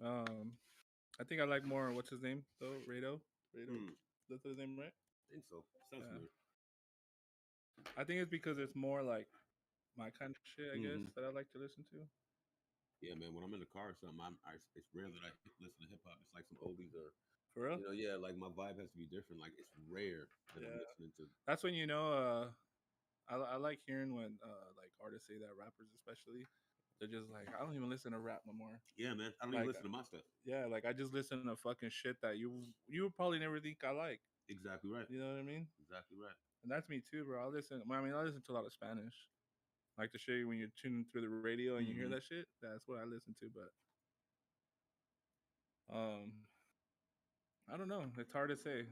I think I like more. What's his name though? Rado. That's his name, right? I think so. Sounds familiar. I think it's because it's more like my kind of shit, I guess, that I like to listen to. Yeah, man. When I'm in the car or something, it's rare that I listen to hip hop. It's like some oldies or for real. You know, yeah, like my vibe has to be different. Like it's rare that I'm listening to. That's when you know. I like hearing when like artists say that, rappers especially. They're just like, I don't even listen to rap no more. Yeah, man. I don't even listen to my stuff. Yeah, like I just listen to fucking shit that you would probably never think I like. Exactly right. You know what I mean? Exactly right. And that's me too, bro. I listen to a lot of Spanish. Like the shit when you're tuning through the radio and you hear that shit. That's what I listen to. But I don't know. It's hard to say.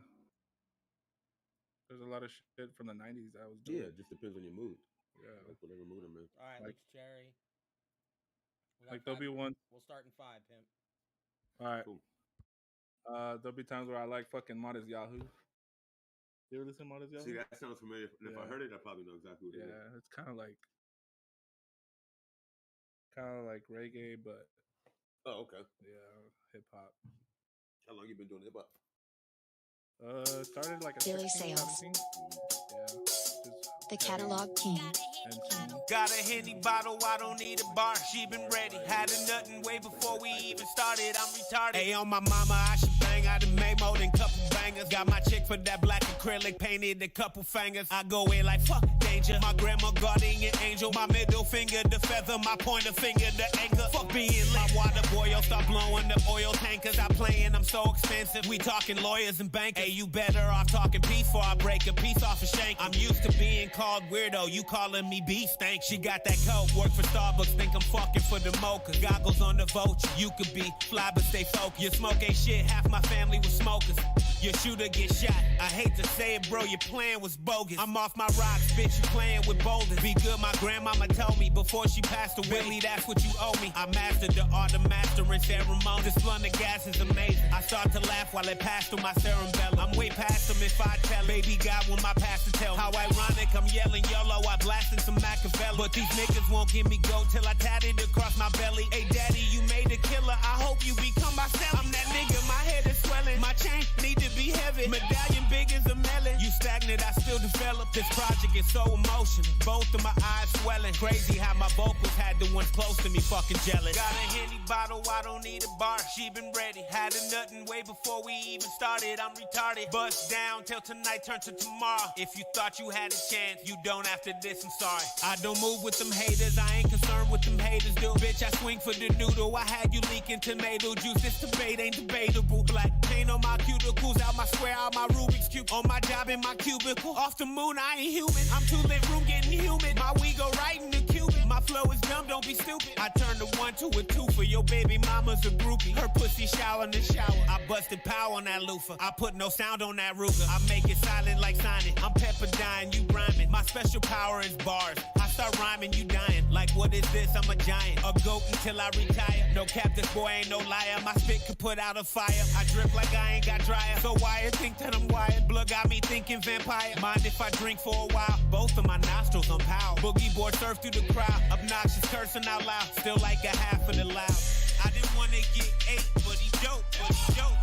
There's a lot of shit from the '90s that I was doing. Yeah, it just depends on your mood. Yeah, like whatever mood I'm in. All right, like Cherry. Like there'll be one. We'll start in 5, Pimp. All right. Cool. There'll be times where I like fucking Modest Yahoo. You ever listen to Modest Yahoo? See, that sounds familiar. And if I heard it, I probably know exactly what it is. Yeah, it's kind of like reggae, but okay. Yeah, hip hop. How long you been doing hip hop? Started like a Billy Sales. 17. Yeah. The catalog king. Got a Henny bottle, I don't need a bar. She been ready, had a nothing way before we even started. I'm retarded. Hey, on my mama, I should bang. I done made more than couple bangers. Got my chick for that black acrylic, painted a couple fingers. I go in like fuck danger. My grandma guardian angel, my middle finger the feather, my pointer finger the anchor. Fuck being lit. My water boil start blowing the oil tankers. I playin', I'm so expensive. We talking lawyers and bankers. Hey, you better off talking peace before I break a piece off a shank. I'm used to being called weirdo, you calling me beef stank. She got that coke, work for Starbucks, think I'm fucking for the mocha. Goggles on the vulture, you could be fly but stay focused. Your smoke ain't shit, half my family was smokers. Your shooter get shot, I hate to say it bro, your plan was bogus. I'm off my rocks, bitch, you playing with boulders. Be good, my grandmama told me before she passed away. Willie, that's what you owe me. I mastered the art of mastering ceremony. This blunt of gas is amazing. I start to laugh while it passed through my cerebellum. I'm way past them if I tell. Baby God when my pastor tell. How ironic, I'm yelling YOLO, I blasting some Machiavelli. But these niggas won't give me go till I tatted across my belly. Hey daddy, you made a killer, I hope you become my cell. I'm that nigga, my head is swelling. My chain need to be heavy. Medallion big as a melon. You stagnant, I still develop. This project is so emotional. Both of my eyes swelling. Crazy how my vocals had the ones close to me fucking jealous. Got a Henny bottle, I don't need a bar. She been ready. Had a nothing way before we even started. I'm retarded. Bust down till tonight turn to tomorrow. If you thought you had a chance, you don't after this, I'm sorry. I don't move with them haters, I ain't concerned with them haters, dude. Bitch, I swing for the noodle. I had you leaking tomato juice. This debate ain't debatable. Black paint on my cuticles, out my square, out my Rubik's Cube. On my job in my cubicle. Off the moon, I ain't human. I'm too lit, room getting humid. My we go right in the Cuban. My flow is dumb, don't be stupid. I turned a 1 to a 2 for your baby mama's a groupie. Her pussy shower in the shower. I busted power on that loofah. I put no sound on that Ruger. I make it silent like Sonic. I'm pepper dying, you rhyming. My special power is bars. I start rhyming, you dying. Like what is this? I'm a giant. A goat until I retire. No cap, this boy ain't no liar. My spit could put out a fire. I drip like I ain't got dryer. So wired, think that I'm wired. Blood got me thinking vampire. Mind if I drink for a while? Both of my nostrils on power. Boogie board surf through the crowd. Obnoxious cursing out loud. Still like a half of the loud. I didn't wanna get 8, but he dope,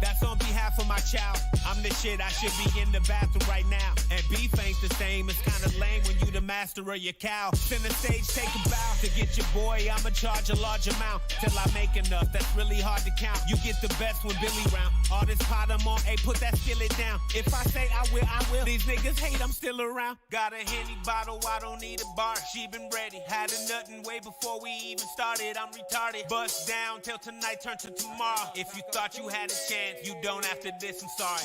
That's on behalf of my child. I'm the shit, I should be in the bathroom right now. And beef ain't the same, it's kinda lame when you the master of your cow. Center stage, take a bow. To get your boy, I'ma charge a large amount. Till I make enough, that's really hard to count. You get the best when Billy round. All this pot I'm on, hey, put that skillet down. If I say I will, I will. These niggas hate, I'm still around. Got a Henny bottle, I don't need a bar. She been ready, had a nothing way before we even started. I'm retarded, bust down till tonight turn to tomorrow. If you thought you had a chance, you don't after this, I'm sorry.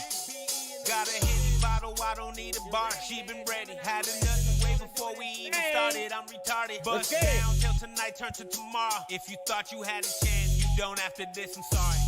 Got a Henny bottle, I don't need a bar. She been ready, had a nothing way before we even started. I'm retarded, bust down till tonight turn to tomorrow. If you thought you had a chance, you don't after this, I'm sorry.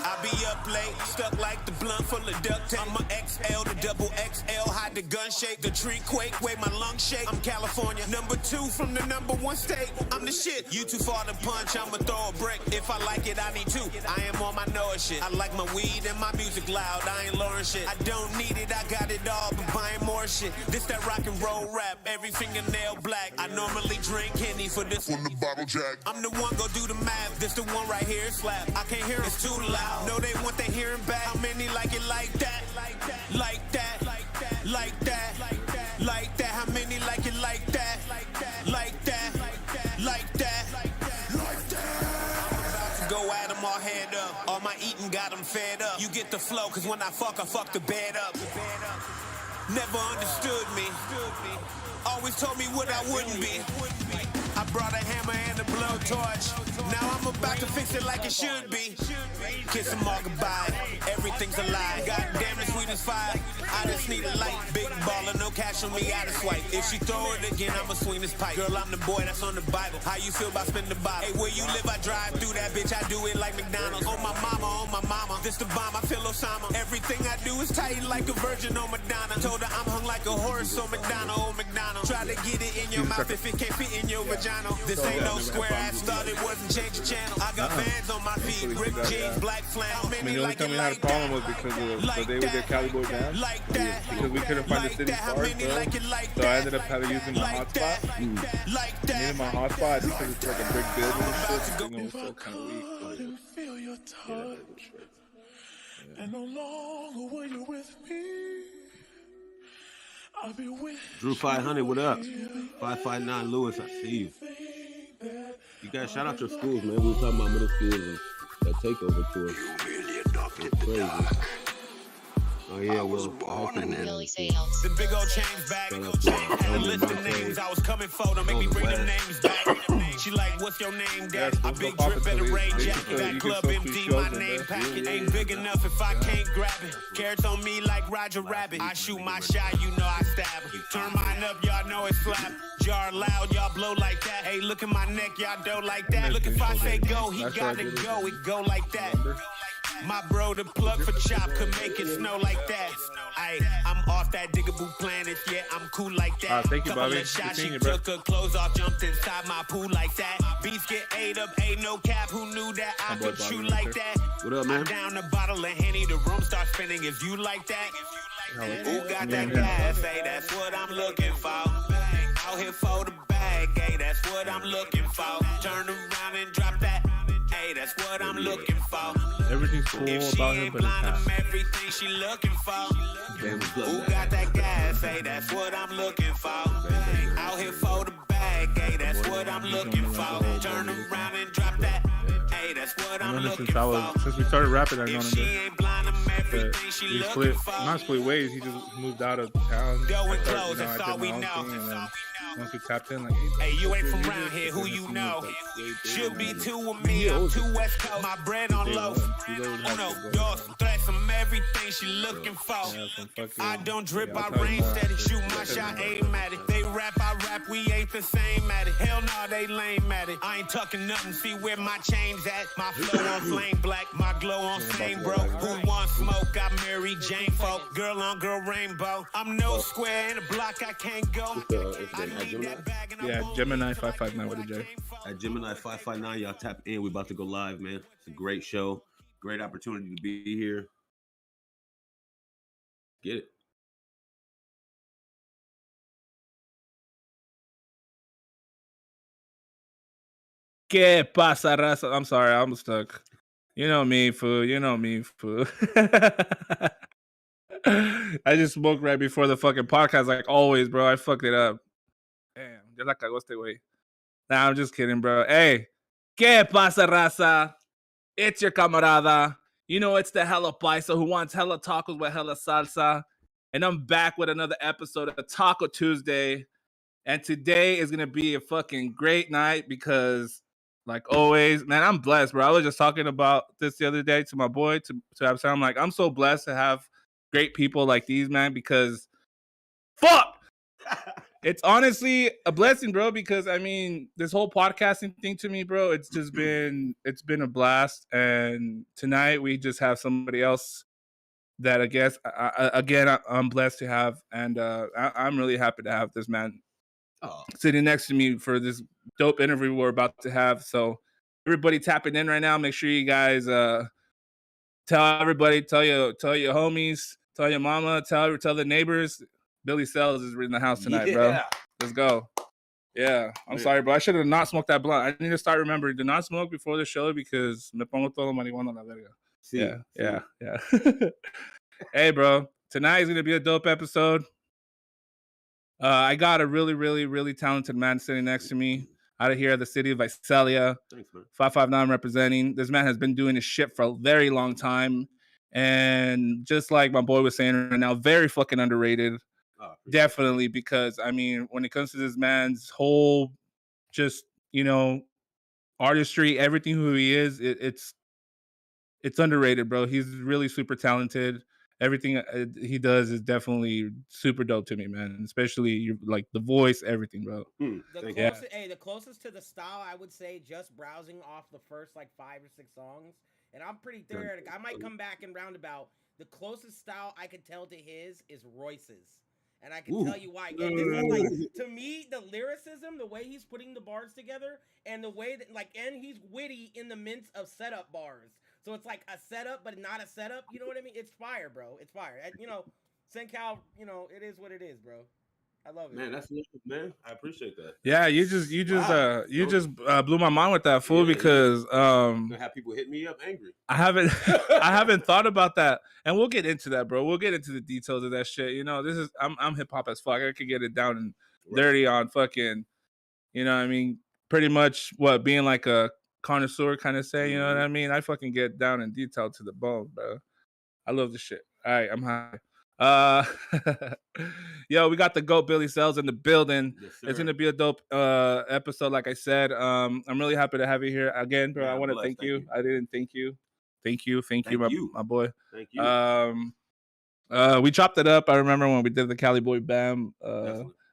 I be up late, stuck like the blunt full of duct tape. I'm a XL to double XL, high the gun shake, the tree quake, way my lungs shake. I'm California, number 2 from the number 1 state. I'm the shit. You too far to punch, I'ma throw a brick. If I like it, I need 2. I am on my Noah shit. I like my weed and my music loud. I ain't Lauren shit. I don't need it, I got it all, but buying more shit. This that rock and roll rap, every fingernail black. I normally drink Henny for this one, the bottle jack. I'm the one, go do the math. This the one right here, slap. I can't hear it's too loud. No, they want their hearing back. How many like it like that? Like that, like that, like that, like that, like that. How many like it like that? Like that, like that, like that, like that, like that. Go at them all head up. All my eating got them fed up. You get the flow, cause when I fuck the bed up. Never understood me. Always told me what I wouldn't be. I brought a hammer and a blowtorch. Now I'm about to fix it like it should be. Kiss them all goodbye. Everything's a lie. God damn, the sweet as fire. I just need a light. Big baller, no cash on me, I just swipe. If she throw it again, I'ma swing this pipe. Girl, I'm the boy that's on the Bible. How you feel about spending the bottle? Hey, where you live, I drive through that bitch. I do it like McDonald's. On my mama. This the bomb, I feel Osama. Everything I do is tight like a virgin on Madonna. Told her I'm hung like a horse on McDonald. Try to get it in your mouth if it can't fit in your vagina. This ain't no square ass, thought it wasn't change the channel. I got bands on my feet, ripped jeans, black flannel. I mean, the only time we had a problem was because of the day we did Cali Boy Band. Because we couldn't find the city stars, bro. So I ended up having using my hotspot. Needed my hotspot because it's like a big building and shit. You know, it's so kind of weak. Feel your touch, and no longer when you're with me. I'll be with Drew 500, what up? 559 Lewis, I see you. You guys shout out your schools, man. We were talking about middle schools and that takeover tour. It's crazy. Oh yeah, well, Billy Sales. The big old chains back. Had a list of names I was coming for. Don't make me bring them names back. She like, what's your name, Dad? I big drip at a Ray jacket. That club empty, my name packet. Ain't big enough if I can't grab it. Carrots on me like Roger Rabbit. I shoot my shot, you know I stab it. Turn mine up, y'all know it's slap. Jar loud, y'all blow like that. Hey, look at my neck, y'all do like that. Look, if I say go, he gotta go. It go like that. My bro, the plug for chop could make it snow like that. I'm off that diggable planet, yeah, I'm cool like that. Thank you, Couple Bobby. of shots, she Good took her clothes off, jumped inside my pool like that. Beats get ate up, ain't no cap, who knew that I could shoot like that? What up, man? I down a bottle of Henny, the room starts spinning if you like that. Who got that gas, hey, that's what I'm looking for. Out here for the bag, hey, that's what I'm looking for. Turn around and drop that. Hey, that's what I'm looking for. Everything's cool about him, but it's not. Everything she looking for. Who got that gas? Hey, that's what I'm looking for. Out here for the bag. Hey, that's what I'm looking for. Turn around and drop that. Hey, that's what I'm looking for. Since we started rapping, I've known If she him. ain't blind, I'm everything But she we looking split, for. not split ways. He just moved out of town. Going I started, close, that's I all did we my own know. thing, and then once we tapped in, like, Hey, you ain't from music, around here, who and you then know? it's like way bigger Should be than two of me, I'm two West Coast. My bread on Day low. one. He's always had Uno, to go dos, down. tres, I'm everything she looking for. Yeah, some fucking- I don't drip, yeah, I'll I tell you rain more. steady, shoot my I'll tell you shot, more. aim at it. They rap, I rap, we ain't the same at it. Hell no, they lame at it. I ain't tucking nothing, see where my chains at. My flow on flame black, my glow on flame bro. Who wants smoke? I Mary Jane folk, girl on girl rainbow. I'm no square in a block, I can't go. I need that bag and I Yeah, won't Gemini leave. 559 with a J. At Gemini 559, y'all tap in. We about to go live, man. It's a great show. Great opportunity to be here. Get it. ¿Qué pasa, raza? I'm sorry, I'm stuck. You know me, fool. You know me, fool. I just smoked right before the fucking podcast, like always, bro. I fucked it up. Damn, ya la cagó este güey. Nah, I'm just kidding, bro. Hey, ¿qué pasa, raza? It's your camarada. You know, it's the hella paisa who wants hella tacos with hella salsa. And I'm back with another episode of Taco Tuesday. And today is going to be a fucking great night because, like always, man, I'm blessed, bro. I was just talking about this the other day to my boy, to Absalom. I'm like, I'm so blessed to have great people like these, man, because fuck! It's honestly a blessing, bro, because I mean, this whole podcasting thing to me, bro, it's been a blast. And tonight we just have somebody else that I guess again I'm blessed to have, and I'm really happy to have this man sitting next to me for this dope interview we're about to have. So everybody tapping in right now, make sure you guys tell everybody, tell your homies, tell your mama, tell the neighbors. Billy Sells is in the house tonight, bro. Let's go. Yeah, I'm sorry, bro. I should have not smoked that blunt. I need to start remembering. Do not smoke before the show because me pongo todo marihuana la verga. Yeah. Hey, bro. Tonight is gonna be a dope episode. I got a really, really, really talented man sitting next to me out of here at the city of Visalia. Thanks, man. 559 representing. This man has been doing his shit for a very long time. And just like my boy was saying right now, very fucking underrated. Definitely, because I mean, when it comes to this man's whole just, artistry, everything who he is, it's underrated, bro. He's really super talented. Everything he does is definitely super dope to me, man. Especially like the voice, everything, bro. The closest to the style, I would say, just browsing off the first like 5 or 6 songs, and I'm pretty theoretic. I might come back in roundabout. The closest style I could tell to his is Royce's, and I can tell you why. And this is like, to me, the lyricism, the way he's putting the bars together, and the way that and he's witty in the midst of setup bars. So it's like a setup, but not a setup. You know what I mean? It's fire, bro. It's fire. SenCal, it is what it is, bro. I love it. Man, that's man. I appreciate that. Yeah, you just blew my mind with that, fool, because gonna have people hit me up angry. I haven't thought about that. And we'll get into that, bro. We'll get into the details of that shit. I'm hip hop as fuck. I could get it down and dirty on fucking, what I mean, pretty much being like a connoisseur kind of say, you know what I mean? I fucking get down in detail to the bone, bro. I love the shit. All right, I'm high. Yo, we got the GOAT Billy Sells in the building. Yes, it's gonna be a dope episode, like I said. I'm really happy to have you here again, bro. I want to thank you. I didn't thank you. Thank you, my boy. Thank you. We chopped it up. I remember when we did the Cali Boy Bam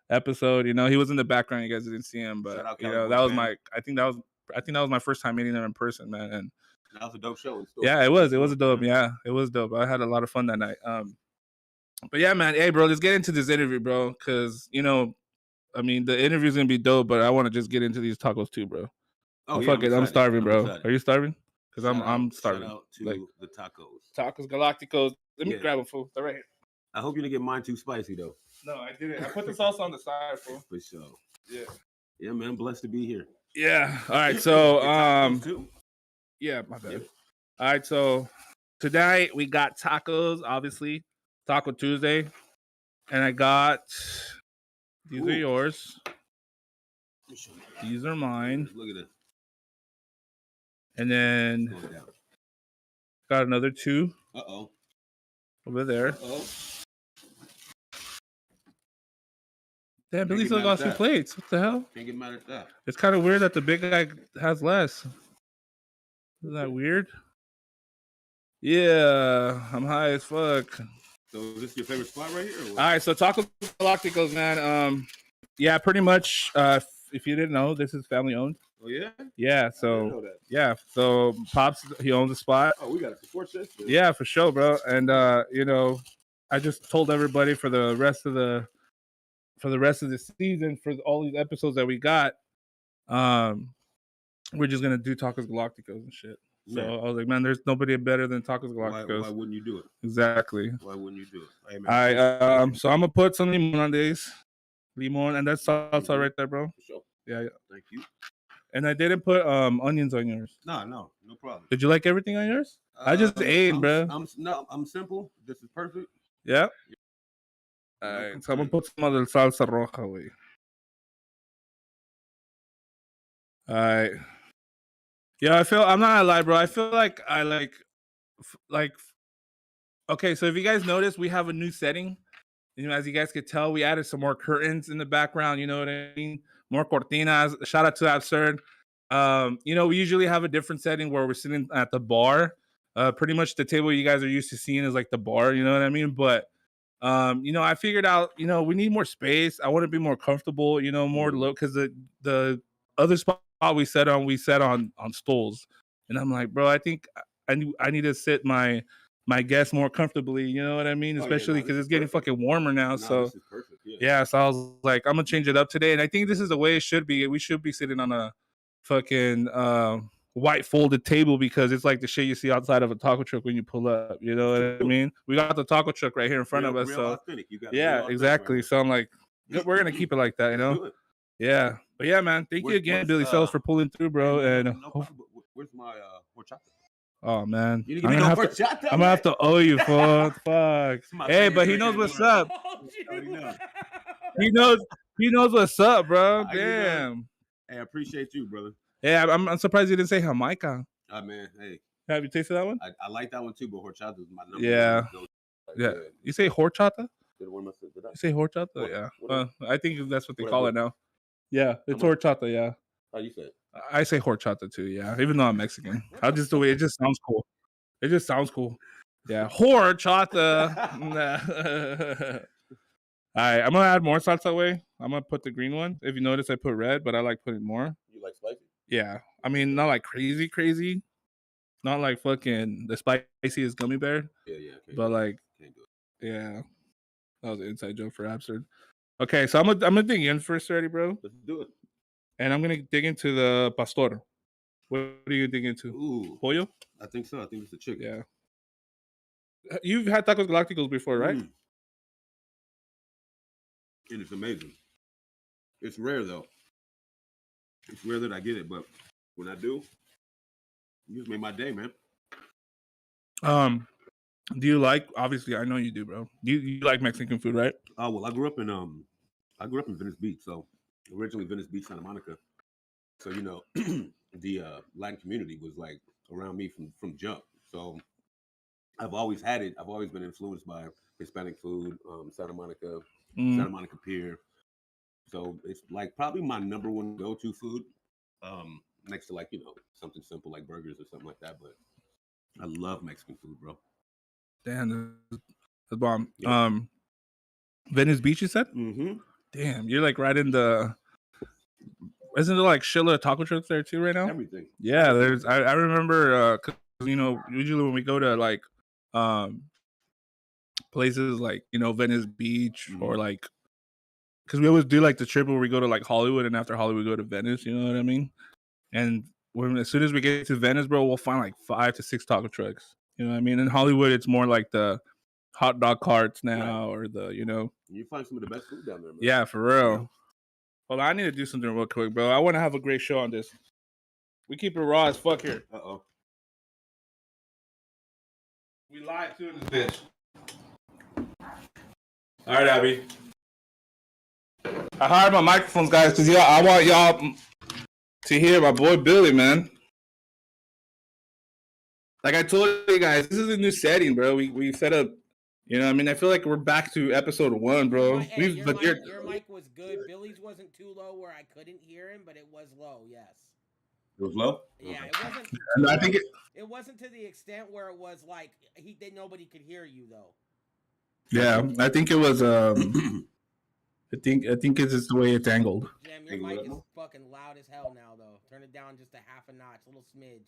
episode. He was in the background. You guys didn't see him, but that was Bam. I think that was my first time meeting him in person, man. And that was a dope show. Yeah, it was. It was a dope. Yeah, it was dope. I had a lot of fun that night. But yeah, man. Hey, bro, let's get into this interview, bro. Because I mean, the interview's gonna be dope, but I want to just get into these tacos too, bro. Fuck it, I'm starving, bro. Are you starving? Because I'm starving. Shout out to the tacos. Tacos Galacticos. Let me grab them, fool. They're right here. I hope you didn't get mine too spicy though. No, I didn't. I put the sauce on the side, fool. For sure. Yeah. Yeah, man. I'm blessed to be here. Yeah. All right. So yeah, my bad. All right. So tonight we got tacos, obviously. Taco Tuesday. And I got these are yours. These are mine. Look at this. And then got another 2. Over there. Damn, Billy still got 2 plates. What the hell? Can't get mad at that. It's kind of weird that the big guy has less. Isn't that weird? Yeah, I'm high as fuck. So is this your favorite spot right here? Or what? All right, so Taco Galacticos, man. Yeah, pretty much. If you didn't know, this is family owned. Oh yeah. Yeah. So so Pops, he owns the spot. Oh, we gotta support this. Yeah, for sure, bro. And I just told everybody for the rest of the season, for all these episodes that we got, we're just gonna do Tacos Galacticos and shit. So I was like, man, there's nobody better than Tacos Galacticos. Why wouldn't you do it? Exactly. Why wouldn't you do it? Hey, man, so I'm gonna put some limon on these. Limon, and that's salsa right there, bro. For sure. Yeah. Thank you. And I didn't put onions on yours. No problem. Did you like everything on yours? I just ate, bro. I'm simple. This is perfect. Yeah. All right, so I'm gonna put some of the salsa roja away. All right. Yeah, I'm not gonna lie, bro. I feel like I like. Okay, so if you guys notice, we have a new setting. As you guys could tell, we added some more curtains in the background. You know what I mean? More cortinas. Shout out to Absurd. We usually have a different setting where we're sitting at the bar. Pretty much the table you guys are used to seeing is like the bar. You know what I mean? But I figured out, we need more space. I want to be more comfortable. More low, because the other spot we sat on stools, and I'm like, bro, I think I need to sit my my guests more comfortably. You know what I mean? Especially because it's getting fucking warmer now. So this is perfect. yeah, so I was like, I'm gonna change it up today, and I think this is the way it should be. We should be sitting on a fucking white folded table because it's like the shit you see outside of a taco truck when you pull up. You know what I mean? We got the taco truck right here in front of us. So yeah, exactly. So I'm like, we're gonna keep it like that. You know? Yeah. But yeah, man. Thank you again, Billy Sells, for pulling through, bro. And where's my horchata? oh man, You I'm didn't gonna, give me no horchata, I'm gonna have to owe you for fuck. Hey, but he favorite knows what's drink up. He knows what's up, bro. Damn. Hey, I appreciate you, brother. Yeah, I'm surprised you didn't say Jamaica. Man, hey. Have you tasted that one? I like that one too, but horchata is my number one. Yeah. You say horchata? Did You say horchata? Yeah. I think that's what they call it now. Yeah, it's Come on. horchata. Yeah. How you say it? I say horchata too. Yeah, even though I'm Mexican, the way it just sounds cool. It just sounds cool. Yeah, horchata. All right, I'm gonna add more sauce that way. I'm gonna put the green one. If you notice, I put red, but I like putting more. You like spicy? Yeah, I mean, not like crazy, not like fucking the spiciest gummy bear. Yeah. But like, can't do it. Yeah, that was an inside joke for Absurd. Okay, so I'm gonna dig in first, already, bro. Let's do it. And I'm gonna dig into the pastor. What are you dig into? Ooh, pollo? I think so. I think it's the chicken. Yeah. You've had tacos galacticos before, right? And it's amazing. It's rare though. It's rare that I get it, but when I do, you just made my day, man. Do you like? Obviously, I know you do, bro. You like Mexican food, right? Oh well, I grew up in Venice Beach, so originally Venice Beach, Santa Monica. So you know, the Latin community was like around me from jump. So I've always had it. I've always been influenced by Hispanic food, Santa Monica Pier. So it's like probably my number one go-to food, next to like, you know, something simple like burgers or something like that. But I love Mexican food, bro. Damn, the bomb. Yeah. Venice Beach, you said? Mm-hmm. Damn, you're like right in the. Isn't there like Schiller taco trucks there too right now? Everything. Yeah, there's. I remember, you know, usually when we go to like, places like, you know, Venice Beach or like, because we always do like the trip where we go to like Hollywood and after Hollywood we go to Venice. You know what I mean? And as soon as we get to Venice, bro, we'll find like 5 to 6 taco trucks. You know what I mean? In Hollywood, it's more like the hot dog carts now, or the, you know. You find some of the best food down there, man. Yeah, for real. Yeah. Hold on, I need to do something real quick, bro. I want to have a great show on this. We keep it raw as fuck here. Uh-oh. We live too in this bitch. All right, Abby. I hired my microphones, guys, because I want y'all to hear my boy Billy, man. Like I told you guys, this is a new setting, bro. We set up, you know what I mean? I feel like we're back to episode 1, bro. Hey, your mic was good. Billy's wasn't too low where I couldn't hear him, but it was low, yes. It was low? Yeah, Okay. it wasn't. And I think it wasn't to the extent where it was like nobody could hear you though. Yeah, I think it was. I think it's just the way it's angled. Jam, your mic is fucking loud as hell now though. Turn it down just a half a notch, a little smidge.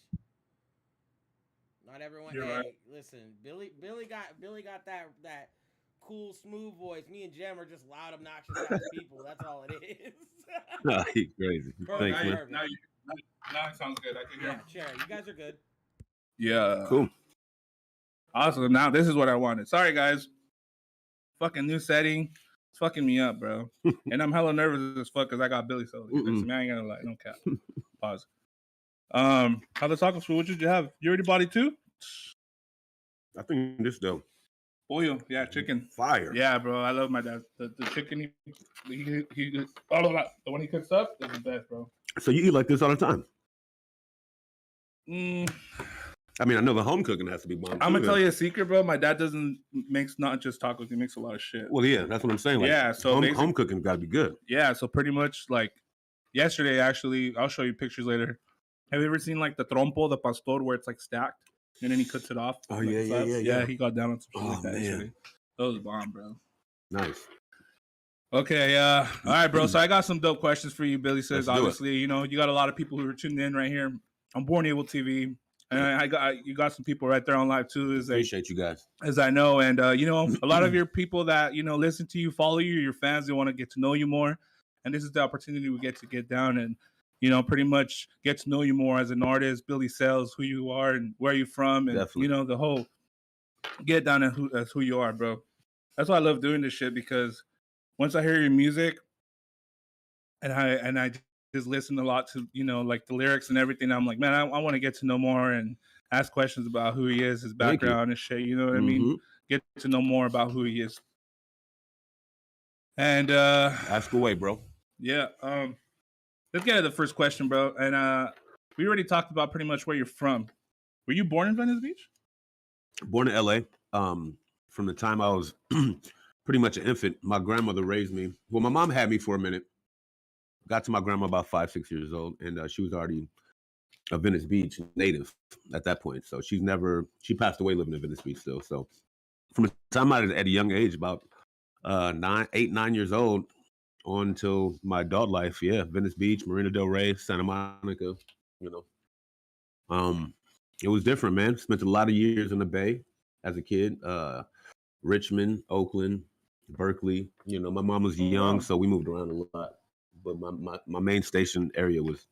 Not everyone. You're hey, right. Listen, Billy got that cool, smooth voice. Me and Jem are just loud, obnoxious ass people. That's all it is. Nah, he's crazy. Thanks, man. Now it sounds good. I can hear. Yeah, Cherry, you guys are good. Yeah. Cool. Awesome. Now this is what I wanted. Sorry, guys. Fucking new setting. It's fucking me up, bro. And I'm hella nervous as fuck because I got Billy Sully. I ain't gonna lie. No cap. Pause. How the tacos food? What did you have? You already bought it too? I think this though. Pollo. Yeah, chicken. Fire. Yeah, bro. I love my dad. The chicken he all of that. The one he cooks up is the best, bro. So you eat like this all the time? I mean, I know the home cooking has to be bomb. I'm gonna tell you a secret, bro. My dad makes not just tacos; he makes a lot of shit. Well, yeah, that's what I'm saying. Like, yeah, so home cooking got to be good. Yeah, so pretty much like yesterday, actually, I'll show you pictures later. Have you ever seen like the trompo, the pastor, where it's like stacked and then he cuts it off? Oh like, yeah. He got down on some shit like that man. yesterday. That was bomb, bro. Nice. Okay, all right, bro. So I got some dope questions for you, Billy says. Let's do obviously, you know, you got a lot of people who are tuned in right here on Born Able TV. And you got some people right there on live too. Appreciate you guys. As I know, and a lot of your people that listen to you, follow you, your fans, they want to get to know you more, and this is the opportunity we get to get down and pretty much get to know you more as an artist, Billy Sales, who you are and where you're from, and Definitely. the whole get down as who you are, bro. That's why I love doing this shit, because once I hear your music, and I just listen a lot to like the lyrics and everything, I'm like, man, I want to get to know more and ask questions about who he is, his background and shit. You know what I mean? Get to know more about who he is. And ask away, bro. Yeah. Let's get to the first question, bro. And we already talked about pretty much where you're from. Were you born in Venice Beach? Born in LA. From the time I was pretty much an infant, my grandmother raised me. Well, my mom had me for a minute. Got to my grandma about 5-6 years old, and she was already a Venice Beach native at that point. So she passed away living in Venice Beach still. So from the time I was at a young age, about 9 years old, on until my adult life, Venice Beach, Marina Del Rey, Santa Monica, it was different, man. Spent a lot of years in the Bay as a kid. Richmond, Oakland, Berkeley. My mom was young, so we moved around a lot. But my main station area was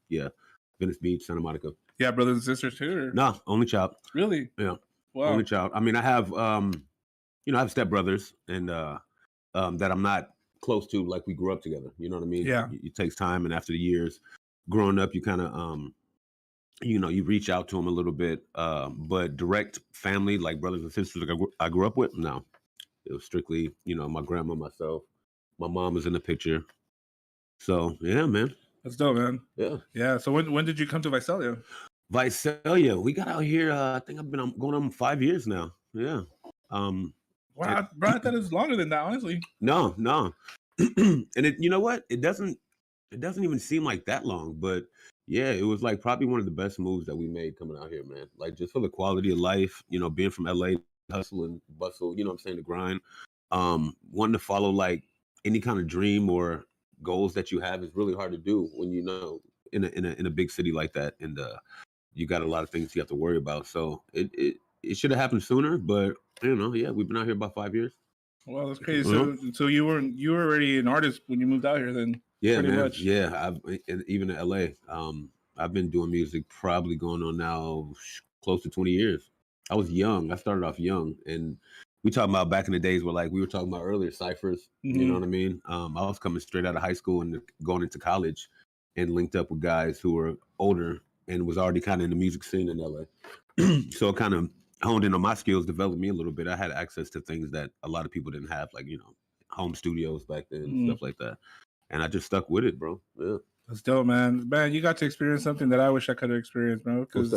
Venice Beach, Santa Monica. Yeah, brothers and sisters too? Or? No, only child. Really? Yeah. Wow. Only child. I mean, I have I have stepbrothers and that I'm not close to, like we grew up together. You know what I mean? Yeah. It takes time, and after the years growing up, you kind of you reach out to them a little bit. But direct family, like brothers and sisters I grew up with, no. It was strictly, my grandma, myself. My mom was in the picture. So yeah, man. That's dope, man. Yeah. Yeah. So when did you come to Visalia? Visalia, we got out here. I think I've been going on 5 years now. Yeah. Wow, bro, I thought it was longer than that, honestly. No. And you know what? It doesn't even seem like that long, but yeah, it was like probably one of the best moves that we made coming out here, man. Like just for the quality of life, being from LA, hustle and bustle, what I'm saying, the grind. Wanting to follow like any kind of dream or goals that you have is really hard to do when in a big city like that, and you got a lot of things you have to worry about. So it should have happened sooner, but we've been out here about 5 years. Well, that's crazy. So you were already an artist when you moved out here, then? Yeah, pretty man. Much. Yeah, even in LA, I've been doing music probably going on now close to 20 years. I was young. I started off young, and we talking about back in the days where like we were talking about earlier, ciphers. You know what I mean? I was coming straight out of high school and going into college, and linked up with guys who were older and was already kind of in the music scene in LA. So it kind of honed in on my skills, developed me a little bit. I had access to things that a lot of people didn't have, like home studios back then, stuff like that. And I just stuck with it, bro. Yeah. That's dope, man. Man, you got to experience something that I wish I could have experienced, bro. Because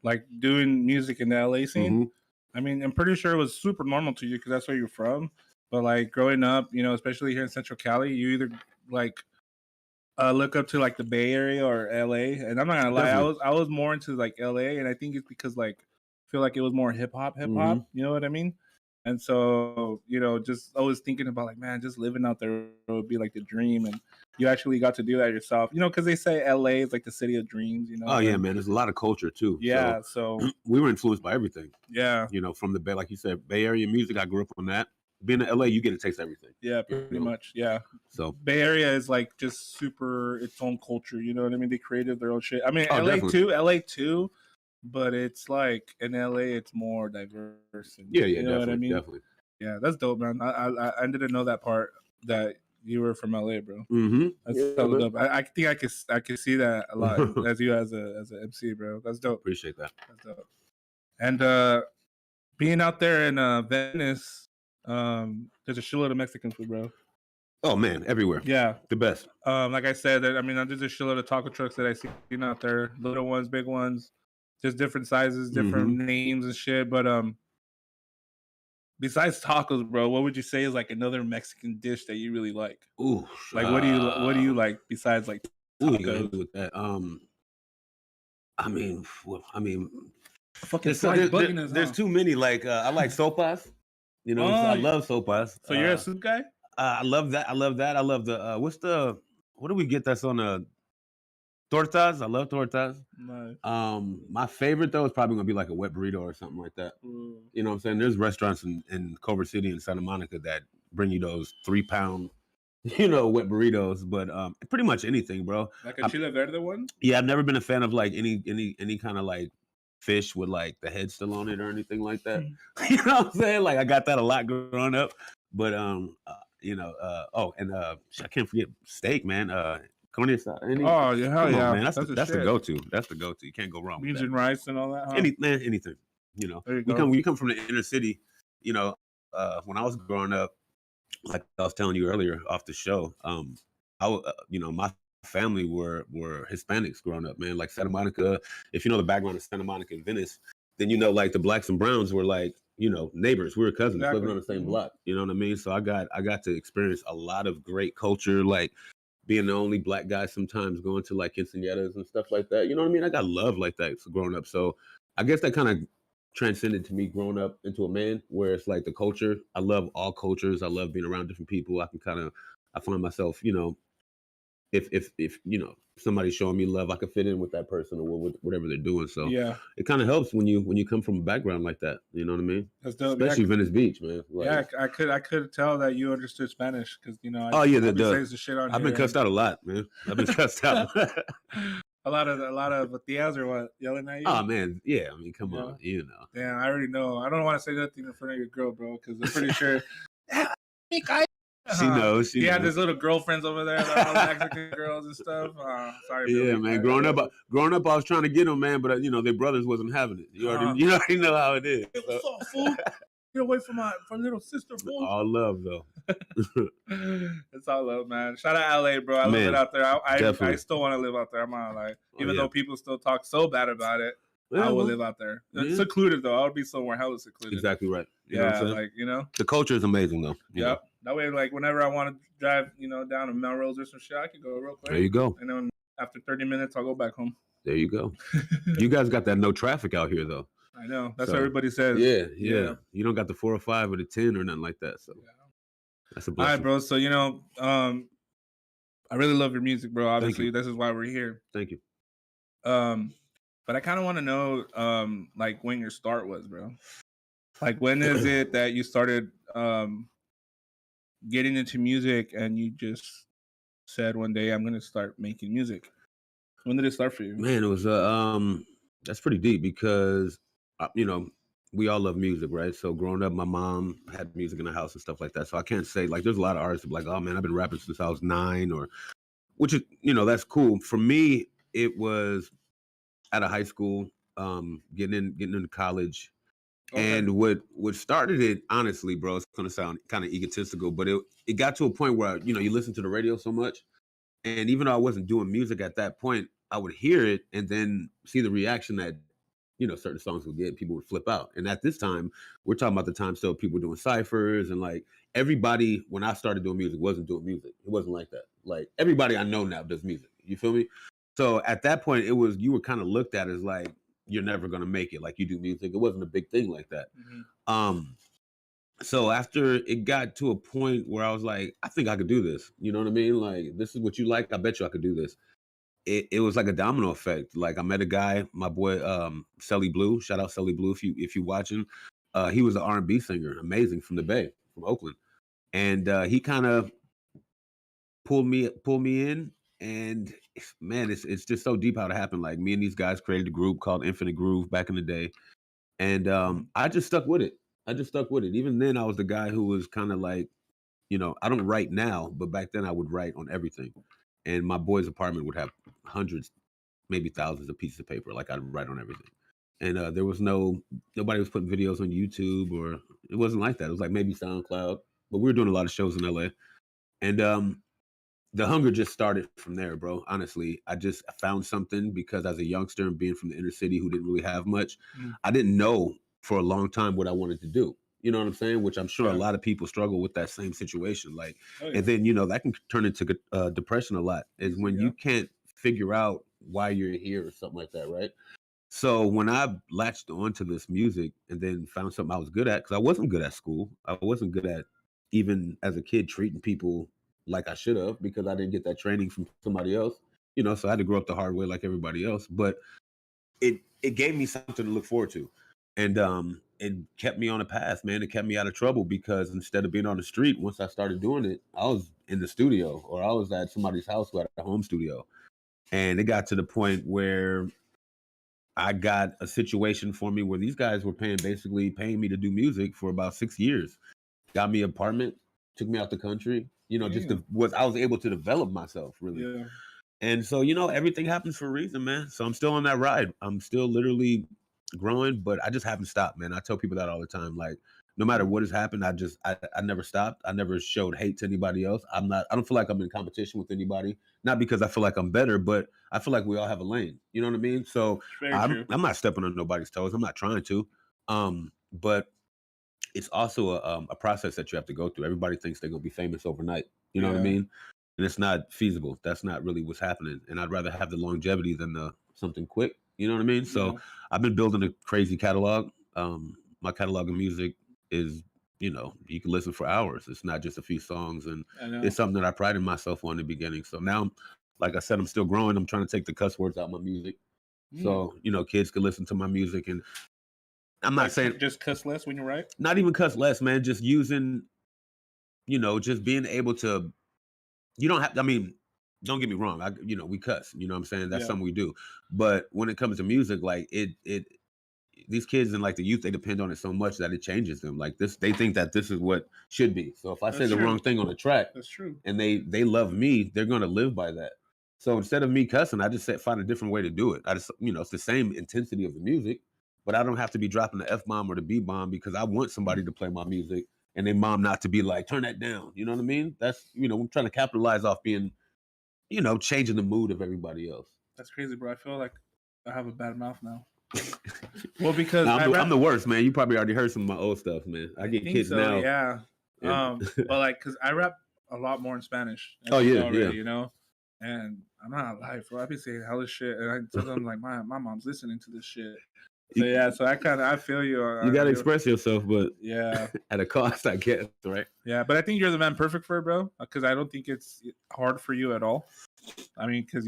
like doing music in the LA scene, I mean, I'm pretty sure it was super normal to you because that's where you're from. But like growing up, especially here in Central Cali, you either like look up to like the Bay Area or LA. And I'm not gonna lie, Definitely. I was more into like LA, and I think it's because like I feel like it was more hip hop. You know what I mean? And so, just always thinking about like, man, just living out there would be like the dream. And you actually got to do that yourself, because they say LA is like the city of dreams, Oh, yeah, man. There's a lot of culture too. Yeah. So we were influenced by everything. Yeah. From the Bay, like you said, Bay Area music. I grew up on that. Being in LA, you get to taste everything. Yeah, pretty much. Yeah. So Bay Area is like just super its own culture. You know what I mean? They created their own shit. I mean, LA too. But it's like in LA, it's more diverse. And, you know what I mean? Definitely. Yeah, that's dope, man. I didn't know that part that you were from LA, bro. That's so dope. I think I could see that a lot as you as a MC, bro. That's dope. Appreciate that. That's dope. And being out there in Venice, there's a shitload of Mexican food, bro. Oh man, everywhere. Yeah, the best. Like I said, I mean, there's a shitload of taco trucks that I see out there, little ones, big ones. Just different sizes, different names and shit. But besides tacos, bro, what would you say is like another Mexican dish that you really like? Ooh, like what do you like besides like tacos? With that? I mean, fucking there's too many. Like I like sopas. I love sopas. So you're a soup guy? I love that. I love the what do we get that's on Tortas, I love tortas. Nice. My favorite though is probably gonna be like a wet burrito or something like that. Ooh. You know what I'm saying? There's restaurants in Culver City and Santa Monica that bring you those 3-pound, wet burritos, but pretty much anything, bro. Like a chile verde one? Yeah, I've never been a fan of like any kind of like fish with like the head still on it or anything like that. You know what I'm saying? Like I got that a lot growing up, but I can't forget steak, man. Carne asada. Oh yeah, hell yeah, man. That's the shit. go-to. That's the go-to. You can't go wrong. Beans with that. and rice and all that. Huh? Anything. There you go. We come from the inner city. When I was growing up, like I was telling you earlier off the show, my family were Hispanics growing up, man. Like Santa Monica, if you know the background of Santa Monica and Venice, then like the blacks and browns were like, neighbors. We were cousins living on the same block. You know what I mean? So I got to experience a lot of great culture, like being the only black guy sometimes going to like quinceañeras and stuff like that. You know what I mean? I got love like that growing up. So I guess that kind of transcended to me growing up into a man, where it's like the culture. I love all cultures. I love being around different people. I find myself, if somebody's showing me love, I could fit in with that person or whatever they're doing. So yeah, it kind of helps when you come from a background like that. You know what I mean? That's dope. Especially Venice Beach, man. Like, I could tell that you understood Spanish because I've been cussed out a lot, man. I've been cussed out. a lot of tias or what yelling at you. Oh man, yeah. I mean, come on, Damn, I already know. I don't want to say nothing in front of your girl, bro, because I'm pretty sure. She knows. He had his little girlfriends over there, all Mexican girls and stuff. Sorry. Yeah, Billy, man. Growing up, I was trying to get them, man, but their brothers wasn't having it. You already know how it is. Hey, what's up, fool? Get away from my little sister, fool. All love though. It's all love, man. Shout out LA, bro. I love it out there. I still want to live out there. I'm not like, even though people still talk so bad about it. I will live out there. Yeah. Secluded though. I would be somewhere hella secluded. Exactly right. You know what I'm saying? The culture is amazing though. Yep. That way, like whenever I want to drive, down to Melrose or some shit, I could go real quick. There you go. And then after 30 minutes, I'll go back home. There you go. You guys got that no traffic out here though. I know. That's what everybody says. Yeah. You don't got the 405 or the 10 or nothing like that. So that's a blessing. All right, bro. So I really love your music, bro. Obviously, this is why we're here. Thank you. But I kind of want to know, like when your start was, bro. Like when is it that you started getting into music and you just said one day I'm gonna start making music? When did it start for you? Man, it was that's pretty deep because we all love music, right? So growing up, my mom had music in the house and stuff like that. So I can't say like there's a lot of artists that be like, oh man, I've been rapping since I was 9, or which is that's cool. For me, it was out of high school, getting into college. Okay. And what started it, honestly, bro, it's gonna sound kind of egotistical, but it got to a point where you listen to the radio so much, and even though I wasn't doing music at that point, I would hear it and then see the reaction that certain songs would get. People would flip out. And at this time, we're talking about the time still people were doing ciphers, and like everybody when I started doing music wasn't doing music. It wasn't like that. Like everybody I know now does music. You feel me? So at that point, you were kind of looked at as like, you're never going to make it. Like you do music. It wasn't a big thing like that. Mm-hmm. So after it got to a point where I was like, I think I could do this. You know what I mean? Like, this is what you like. I bet you I could do this. It was like a domino effect. Like I met a guy, my boy, Selly Blue, shout out Selly Blue. If you watching, he was an R&B singer, amazing from the Bay, from Oakland. And he kind of pulled me in. And man, it's just so deep how it happened. Like me and these guys created a group called Infinite Groove back in the day. And I just stuck with it. Even then I was the guy who was kind of like, I don't write now, but back then I would write on everything. And my boy's apartment would have hundreds, maybe thousands of pieces of paper. Like I'd write on everything. And there was nobody was putting videos on YouTube, or it wasn't like that. It was like maybe SoundCloud, but we were doing a lot of shows in LA. And the hunger just started from there, bro. Honestly, I just found something because as a youngster and being from the inner city who didn't really have much, I didn't know for a long time what I wanted to do. You know what I'm saying? Which I'm sure a lot of people struggle with that same situation. Like, and then, that can turn into depression a lot, is when you can't figure out why you're here or something like that, right? So when I latched onto this music and then found something I was good at, because I wasn't good at school. I wasn't good at, even as a kid, treating people like I should have, because I didn't get that training from somebody else. you know, so I had to grow up the hard way like everybody else. But it gave me something to look forward to, and it kept me on a path, man. It kept me out of trouble because instead of being on the street, once I started doing it, I was in the studio or I was at somebody's house who had a home studio, and it got to the point where I got a situation for me where these guys were basically paying me to do music for about 6 years. Got me an apartment, took me out the country, you know, I was able to develop myself really. Yeah. And so, you know, everything happens for a reason, man. So I'm still on that ride. I'm still literally growing, but I just haven't stopped, man. I tell people that all the time. Like, no matter what has happened, I never stopped. I never showed hate to anybody else. I don't feel like I'm in competition with anybody. Not because I feel like I'm better, but I feel like we all have a lane. You know what I mean? So I'm not stepping on nobody's toes. I'm not trying to. But it's also a process that you have to go through. Everybody thinks they're gonna be famous overnight. You know what I mean? And it's not feasible. That's not really what's happening. And I'd rather have the longevity than something quick. You know what I mean? So I've been building a crazy catalog. My catalog of music is, you know, you can listen for hours. It's not just a few songs. And it's something that I prided myself on in the beginning. So now, like I said, I'm still growing. I'm trying to take the cuss words out of my music. So, you know, kids can listen to my music. And I'm not saying just cuss less when you write. Not even cuss less, man. Just using, you know, just being able to. You don't have. I mean, don't get me wrong. You know, we cuss. You know what I'm saying? That's something we do. But when it comes to music, like these kids and like the youth, they depend on it so much that it changes them. Like this, they think that this is what should be. So if I say the wrong thing on the track, that's true. And they love me, they're gonna live by that. So instead of me cussing, I just find a different way to do it. I just, you know, it's the same intensity of the music, but I don't have to be dropping the F-bomb or the B-bomb because I want somebody to play my music and their mom not to be like, turn that down. You know what I mean? That's, you know, I'm trying to capitalize off being, you know, changing the mood of everybody else. That's crazy, bro. I feel like I have a bad mouth now. Well, because I'm the worst, man. You probably already heard some of my old stuff, man. I get kids now. Yeah. But like, cause I rap a lot more in Spanish. You know, and I'm not gonna lie, bro. I be saying hella shit, and I tell them like, my mom's listening to this shit. So yeah, so I feel you. You gotta express yourself, but yeah, at a cost, I guess, right? Yeah, but I think you're the man perfect for it, bro. Because I don't think it's hard for you at all. I mean, because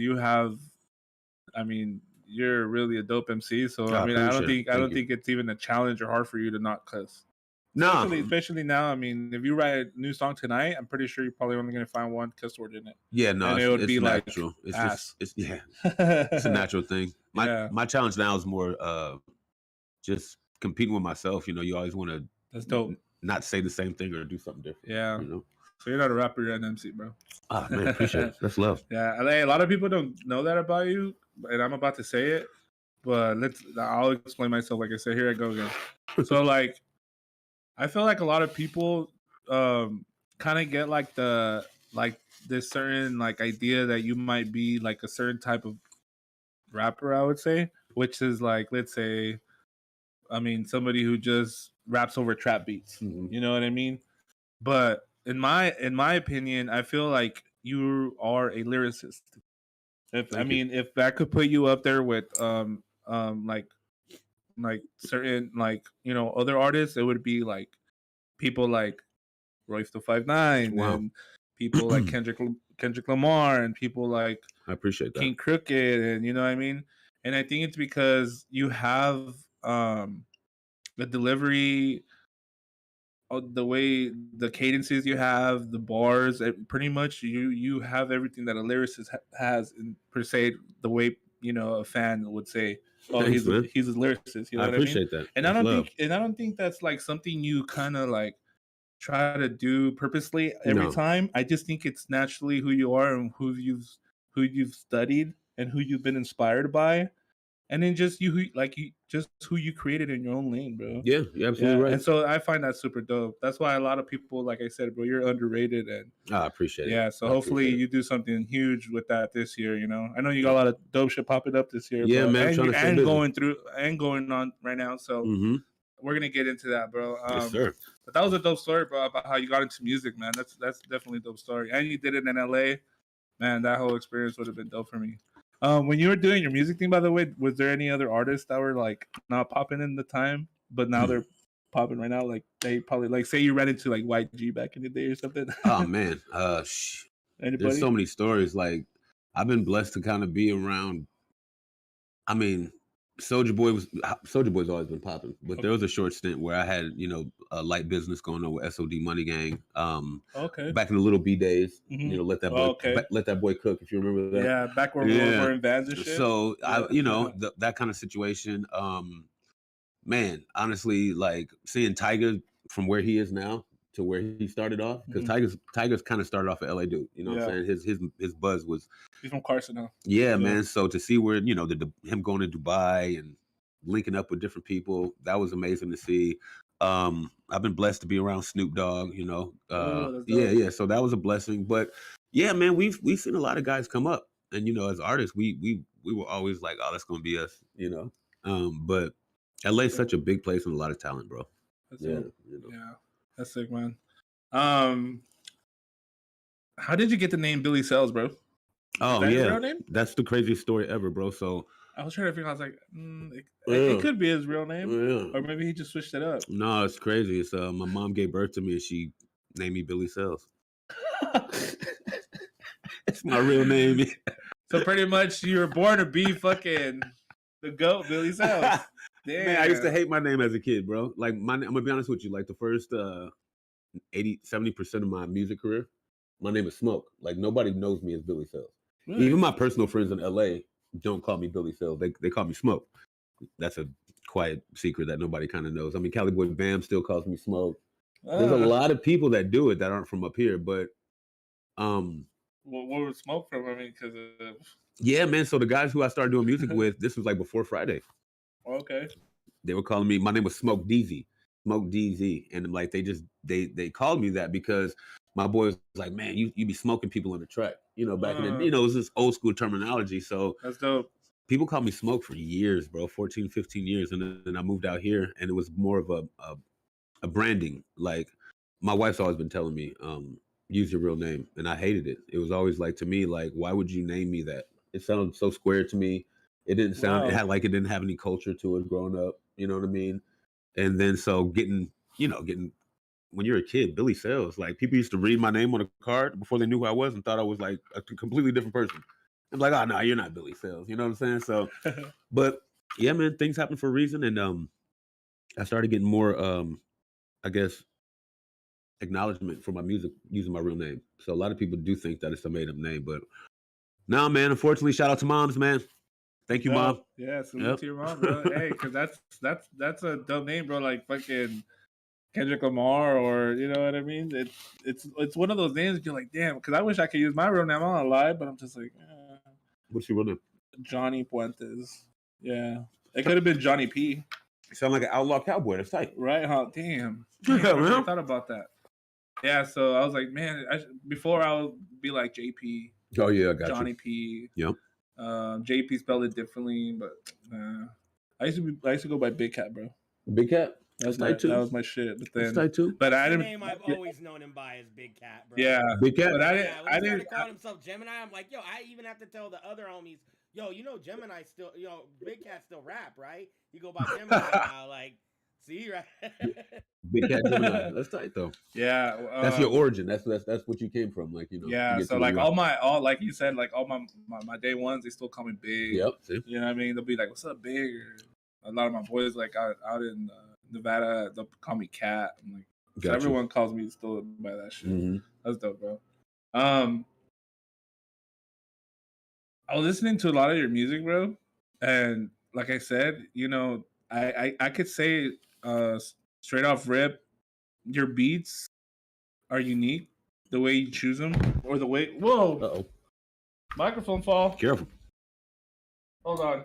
you're really a dope MC. So I don't think it's even a challenge or hard for you to not cuss. No, especially now. I mean, if you write a new song tonight, I'm pretty sure you're probably only gonna find one cuss word in it. Yeah, no, and it would be natural. Like it's it's a natural thing. My challenge now is more just competing with myself. You know, you always want to. That's dope. Not say the same thing or do something different. Yeah, you know. So you're not a rapper, you're an MC, bro. Oh man, appreciate it. That's love. Yeah, a lot of people don't know that about you, and I'm about to say it, but I'll explain myself. Like I said, here I go again. So like, I feel like a lot of people kind of get like this certain like idea that you might be like a certain type of rapper, I would say, which is like, let's say, I mean, somebody who just raps over trap beats. Mm-hmm. You know what I mean? But in my opinion, I feel like you are a lyricist. If that could put you up there with like certain like, you know, other artists, it would be like people like Royce the 5'9", wow. and people like Kendrick Lamar, and people like I appreciate that. King Crooked, and you know what I mean. And I think it's because you have the delivery, the way, the cadences you have, the bars, pretty much you have everything that a lyricist has in per se, the way, you know, a fan would say, oh, thanks, he's a lyricist. You know I appreciate that. And I don't think that's like something you kind of like try to do purposely every time. I just think it's naturally who you are and who you've studied and who you've been inspired by. And then just who you created in your own lane, bro. Yeah, you're absolutely right. And so I find that super dope. That's why a lot of people, like I said, bro, you're underrated. And I appreciate it. Yeah, so hopefully you do something huge with that this year. You know, I know you got a lot of dope shit popping up this year. Yeah, bro. man, and going on right now. So we're gonna get into that, bro. Yes, sir. But that was a dope story, bro, about how you got into music, man. That's definitely a dope story. And you did it in LA, man. That whole experience would have been dope for me. When you were doing your music thing, by the way, was there any other artists that were like not popping in the time, but now they're popping right now? Like they probably, like, say you ran into like YG back in the day or something. Oh man, Anybody? there's so many stories. Like I've been blessed to kind of be around. I mean, Soulja Boy's always been popping, but there was a short stint where I had, a light business going on with SOD Money Gang. Okay. Back in the Little B days, Mhm. let that boy cook, if you remember that. Yeah, back when we were in vans and shit. So Yeah. that kind of situation. Man, honestly, like seeing Tiger from where he is now to where he started off, because Tiger's kind of started off at LA dude. You know what I'm saying? His buzz was. He's from Carson now. Yeah, man. So to see where him going to Dubai and linking up with different people, that was amazing to see. I've been blessed to be around Snoop Dogg. Yeah. So that was a blessing. But yeah, man, we've seen a lot of guys come up, and as artists, we were always like, oh, that's gonna be us. But LA's such a big place with a lot of talent, bro. Yeah, that's sick, man. How did you get the name Billy Sells, bro? Oh yeah, real name? That's the craziest story ever, bro. So I was trying to figure out. I was like, it could be his real name, or maybe he just switched it up. No, it's crazy. It's my mom gave birth to me, and she named me Billy Sells. It's my real name. So pretty much, you were born to be fucking the GOAT, Billy Sells. Damn. Man, I used to hate my name as a kid, bro. Like I'm gonna be honest with you. Like the first 70% of my music career, my name is Smoke. Like nobody knows me as Billy Sells. Really? Even my personal friends in LA don't call me Billy Sells. They call me Smoke. That's a quiet secret that nobody kind of knows. I mean, Cali Boy Bam still calls me Smoke. There's a lot of people that do it that aren't from up here, but what was Smoke from? I mean, because yeah, man. So the guys who I started doing music with, this was like before Friday. Okay. They were calling me. My name was Smoke DZ, and like they called me that because my boy was like, man, you be smoking people on the track. Back in the, it was this old school terminology. So that's dope. People called me Smoke for years, bro, 14, 15 years. And then I moved out here and it was more of a branding. Like my wife's always been telling me, use your real name. And I hated it. It was always like, to me, like, why would you name me that? It sounded so square to me. It didn't sound, It had like it didn't have any culture to it growing up. You know what I mean? And then so getting, when you're a kid, Billy Sells, like people used to read my name on a card before they knew who I was and thought I was like a completely different person. I'm like, oh no, you're not Billy Sells. You know what I'm saying? So, but yeah, man, things happen for a reason. And I started getting more, I guess, acknowledgement for my music using my real name. So a lot of people do think that it's a made up name, but no, man, unfortunately, shout out to moms, man. Thank you, Mom. Yeah, salute to your mom, bro. Hey, because that's a dope name, bro. Like fucking Kendrick Lamar, or you know what I mean? It's one of those names you're like, damn, because I wish I could use my real name. I'm not lie, but I'm just like, what's your real name? Johnny Puentes. Yeah, it could have been Johnny P. You sound like an outlaw cowboy. That's tight, right? Huh? Damn. I thought about that. Yeah, so I was like, man, before I would be like JP. Oh yeah, I got Johnny you. P. Yep. JP spelled it differently, but I used to go by Big Cat, bro. Big Cat. That was my shit. But then, that's too. But I didn't. The name I've always known him by is Big Cat, bro. Yeah, Big Cat. But when he started calling himself Gemini, I'm like, yo, I even have to tell the other homies, yo, Gemini still, Big Cat still rap, right? You go by Gemini now, like, see, right? Big Cat Gemini. That's tight though. Yeah, that's your origin. That's what you came from, like Yeah, so like all like you said, like all my day ones, they still call me Big. Yep. See? You know what I mean? They'll be like, "What's up, Big?" Or a lot of my boys like out in Nevada, they'll call me Cat. I'm like, so everyone calls me still by that shit. Mm-hmm. That's dope, bro. I was listening to a lot of your music, bro, and like I said, I could say straight off rip, your beats are unique. The way you choose them, or the way. Whoa! Uh-oh. Microphone fall. Careful. Hold on.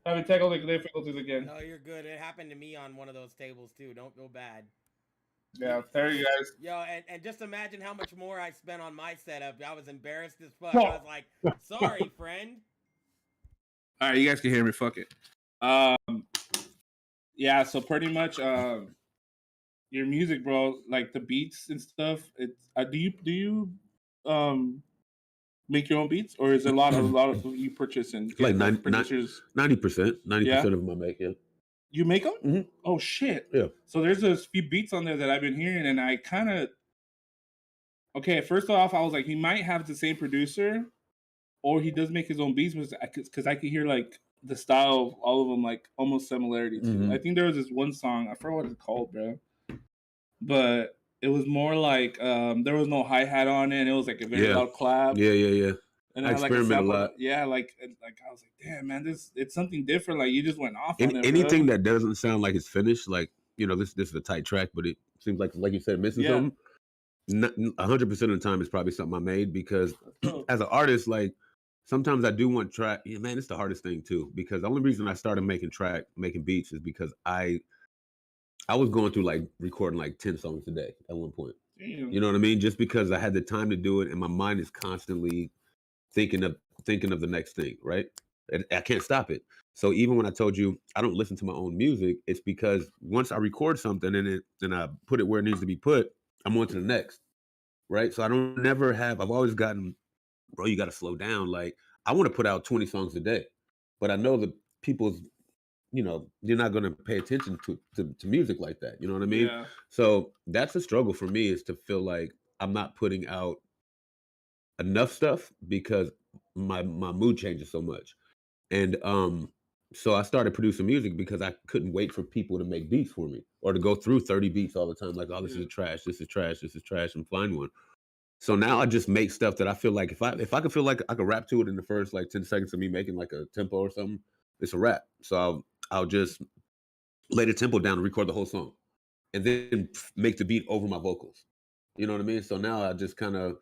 Having technical difficulties again. No, you're good. It happened to me on one of those tables too. Don't feel bad. Yeah, there you guys. Yo, and just imagine how much more I spent on my setup. I was embarrassed as fuck. I was like, sorry, friend. All right, you guys can hear me. Fuck it. Yeah, so pretty much your music, bro, like the beats and stuff. It's do you make your own beats, or is it a lot of you purchase and like 90%? 90% of them I make. Yeah. You make them? Mm-hmm. Oh shit! Yeah. So there's a few beats on there that I've been hearing, and I kind of. Okay, first off, I was like, he might have the same producer, or he does make his own beats, because I could hear like the style of all of them like almost similarity to. Mhm. I think there was this one song, I forgot what it's called, bro, but it was more like there was no hi hat on it. And it was like a very loud clap. Yeah. And I it had like a experiment a sample. lot. Yeah, like I was like, damn man, it's something different. Like you just went off on it. Anything bro. that doesn't sound like it's finished, like this is a tight track, but it seems like you said, missing Yeah. something. 100% of the time, it's probably something I made, because dope. as an artist, like sometimes I do want track. Yeah, man, it's the hardest thing too, because the only reason I started making beats is because I was going through like recording like 10 songs a day at one point. Damn. You know what I mean? Just because I had the time to do it, and my mind is constantly thinking of the next thing, right? And I can't stop it. So even when I told you I don't listen to my own music, it's because once I record something and I put it where it needs to be put, I'm on to the next, right? So I've always gotten, bro, you got to slow down. Like I want to put out 20 songs a day, but I know that people's, you're not going to pay attention to music like that. You know what I mean? Yeah. So that's a struggle for me, is to feel like I'm not putting out enough stuff because my mood changes so much. And so I started producing music because I couldn't wait for people to make beats for me, or to go through 30 beats all the time, like, oh, this is trash, this is trash, this is trash, and find one. So now I just make stuff that I feel like if I could feel like I could rap to it in the first like 10 seconds of me making like a tempo or something, it's a rap. So I'll just lay the tempo down and record the whole song, and then make the beat over my vocals. You know what I mean? So now I just kind of,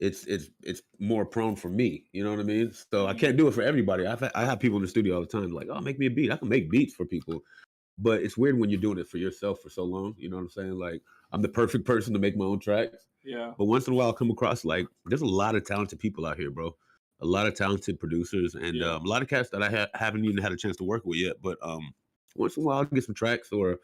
it's more prone for me. You know what I mean? So I can't do it for everybody. I have people in the studio all the time like, oh, make me a beat. I can make beats for people, but it's weird when you're doing it for yourself for so long. You know what I'm saying? Like I'm the perfect person to make my own tracks. Yeah. But once in a while, I come across like there's a lot of talented people out here, bro. A lot of talented producers, and a lot of cats that I haven't even had a chance to work with yet. But once in a while, I'll get some tracks, or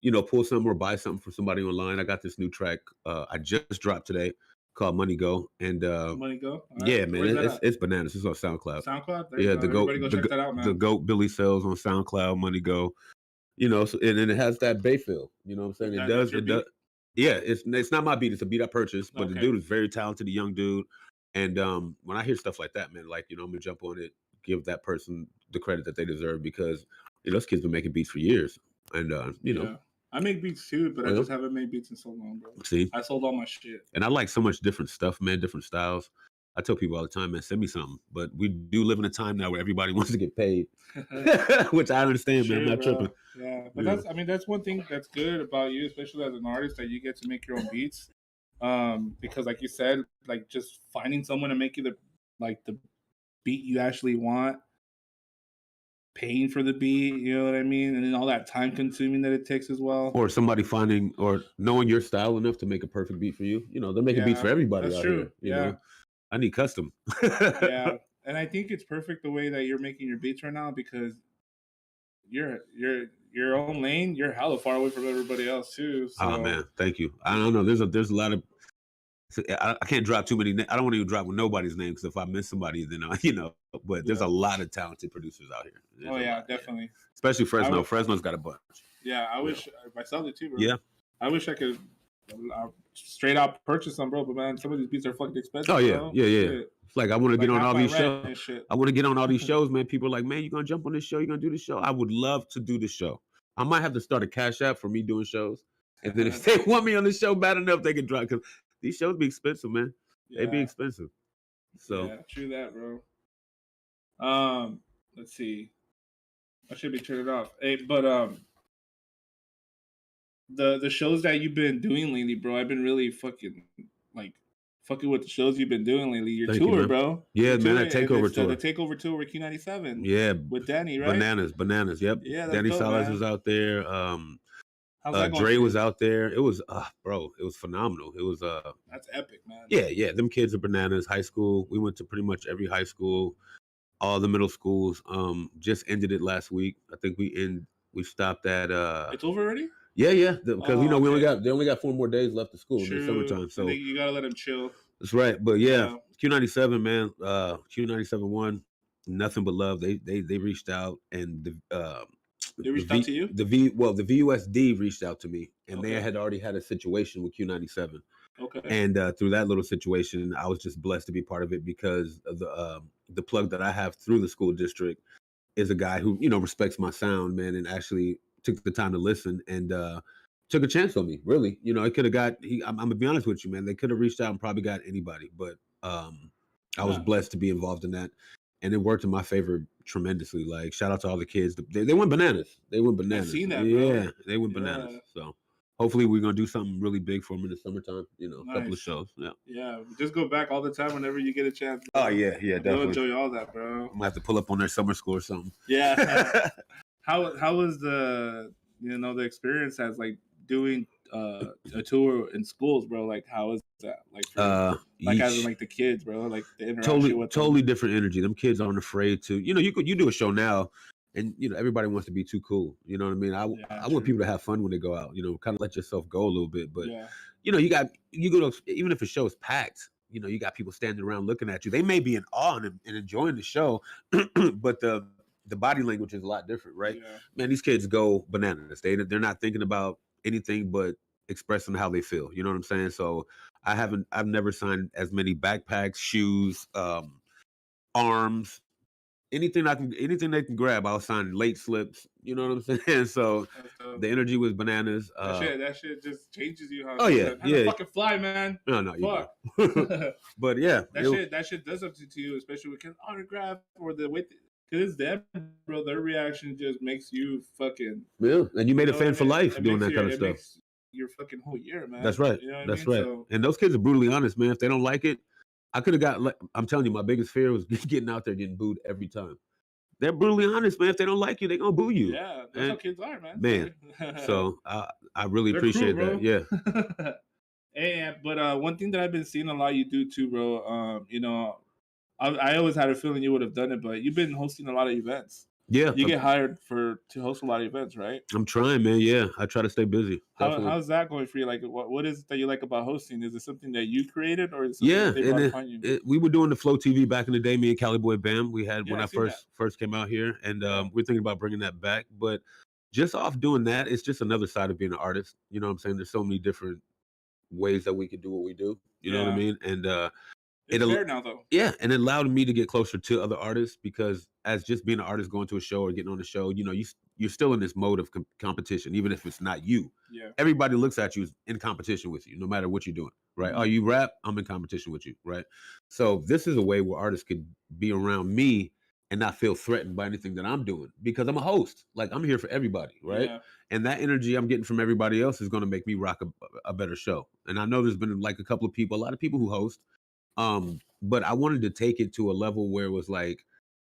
pull something or buy something from somebody online. I got this new track I just dropped today called Money Go, and Money Go. yeah, man, it's bananas. It's on SoundCloud. SoundCloud. There Yeah, you go. Everybody go check that out, man. The GOAT Billy Sells on SoundCloud. Money Go. So, and it has that bay feel. You know what I'm saying? It does. Yeah, it's not my beat. It's a beat I purchased, but the dude is very talented, a young dude. And when I hear stuff like that, man, like I'm gonna jump on it, give that person the credit that they deserve, because those kids been making beats for years, and I make beats too, but I just haven't made beats in so long, bro. See, I sold all my shit, and I like so much different stuff, man, different styles. I tell people all the time, man, send me something. But we do live in a time now where everybody wants to get paid, which I understand, man. I'm not tripping. Yeah, but that's one thing that's good about you, especially as an artist, that you get to make your own beats. Because like you said, like just finding someone to make you the beat you actually want, paying for the beat, you know what I mean, and then all that time consuming that it takes as well. Or somebody finding or knowing your style enough to make a perfect beat for you. They're making beats for everybody. That's true. Here, you know? I need custom. Yeah, and I think it's perfect the way that you're making your beats right now, because you're your own lane. You're hella far away from everybody else too. So. Oh man, thank you. I don't know. There's a lot of. I can't drop too many. I don't want to even drop with nobody's name, because if I miss somebody, then But there's a lot of talented producers out here. There's definitely. Especially Fresno. Fresno's got a bunch. Yeah, I wish myself did too, bro. Yeah, I wish I could straight out purchase some, bro. But man, some of these beats are fucking expensive. Oh yeah, bro. yeah. It's like I want to get on all these shows. I want to get on all these shows, man. People are like, man, you gonna jump on this show? You gonna do this show? I would love to do the show. I might have to start a Cash App for me doing shows, and then if they want me on the show bad enough, they can drop, because these shows be expensive, man. They be expensive. So yeah, true that, bro. Let's see. I should be turned it off. Hey, but the shows that you've been doing lately, bro, I've been really fucking with the shows you've been doing lately. Your tour, bro. Yeah, man, that takeover tour. The takeover tour with Q97. Yeah, with Danny, right? Bananas. Yep. Yeah, Danny Salas was out there. Dre was out there. It was, bro, it was phenomenal. It was that's epic, man. Yeah. Them kids are bananas. High school. We went to pretty much every high school, all the middle schools. Just ended it last week. I think we stopped at It's over already? Yeah. Because they only got 4 more days left of school in the summertime. So you gotta let them chill. That's right. But yeah, Q97, man, Q97 won. Nothing but love. They reached out, and they reached out to you? The VUSD reached out to me, and they had already had a situation with Q97. Okay. And through that little situation, I was just blessed to be part of it, because of the plug that I have through the school district is a guy who, respects my sound, man, and actually took the time to listen and took a chance on me. Really, it could have I'm gonna be honest with you, man. They could have reached out and probably got anybody, but I was blessed to be involved in that, and it worked in my favor tremendously. Like, shout out to all the kids. They went bananas. They went bananas. I've seen that, bro. Yeah, they went bananas. So hopefully we're gonna do something really big for them in the summertime. A couple of shows. Yeah. Yeah, just go back all the time whenever you get a chance. Bro. Oh yeah, definitely. You'll enjoy all that, bro. I might have to pull up on their summer school or something. Yeah. How was the the experience as like doing a tour in schools, bro? Like, how is that? Like, as in, like, the kids, bro. Like, the interaction with totally different energy. Them kids aren't afraid to. You do a show now, and everybody wants to be too cool. You know what I mean? I want people to have fun when they go out. Kind of let yourself go a little bit. But you go to, even if a show is packed, you got people standing around looking at you. They may be in awe and enjoying the show, but the body language is a lot different, right? Yeah. Man, these kids go bananas. They're not thinking about anything but expressing how they feel. You know what I'm saying? So I've never signed as many backpacks, shoes, arms, anything they can grab. I'll sign late slips. You know what I'm saying? So the energy was bananas. That shit just changes you. Oh yeah, yeah. Fucking fly, man. No, fuck. But yeah, that shit does something to you, especially with autograph or the way. Because it's them, bro. Their reaction just makes you fucking. Yeah, and you made a fan for life doing that kind of stuff. Makes your fucking whole year, man. That's right. That's right. So, and those kids are brutally honest, man. If they don't like it, I could have got. I'm telling you, my biggest fear was getting out there getting booed every time. They're brutally honest, man. If they don't like you, they're gonna boo you. Yeah, that's how kids are, man. Man, so I really appreciate that. Yeah. But one thing that I've been seeing a lot you do too, bro. I always had a feeling you would have done it, but you've been hosting a lot of events. Yeah. You get hired to host a lot of events, right? I'm trying, man. Yeah. I try to stay busy. How's that going for you? Like, what is it that you like about hosting? Is it something that you created, or is it something that they brought upon you? We were doing the Flow TV back in the day, me and Cali Boy Bam. We had when I first came out here, and we're thinking about bringing that back. But just off doing that, it's just another side of being an artist. You know what I'm saying? There's so many different ways that we could do what we do. You know what I mean? And it's fair now, though. Yeah, and it allowed me to get closer to other artists because as just being an artist going to a show or getting on a show, you're still in this mode of competition, even if it's not you. Yeah. Everybody looks at you as in competition with you, no matter what you're doing, right? Mm-hmm. Oh, you rap, I'm in competition with you, right? So this is a way where artists could be around me and not feel threatened by anything that I'm doing because I'm a host. Like, I'm here for everybody, right? Yeah. And that energy I'm getting from everybody else is going to make me rock a better show. And I know there's been like a lot of people who host. But I wanted to take it to a level where it was like,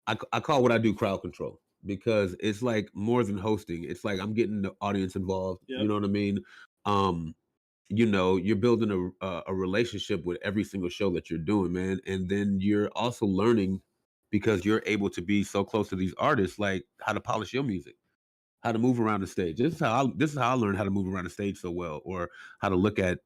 I call what I do crowd control because it's like more than hosting. It's like I'm getting the audience involved. Yep. You know what I mean? You're building a relationship with every single show that you're doing, man. And then you're also learning because you're able to be so close to these artists, like how to polish your music, how to move around the stage. This is how I learned how to move around the stage so well, or how to look at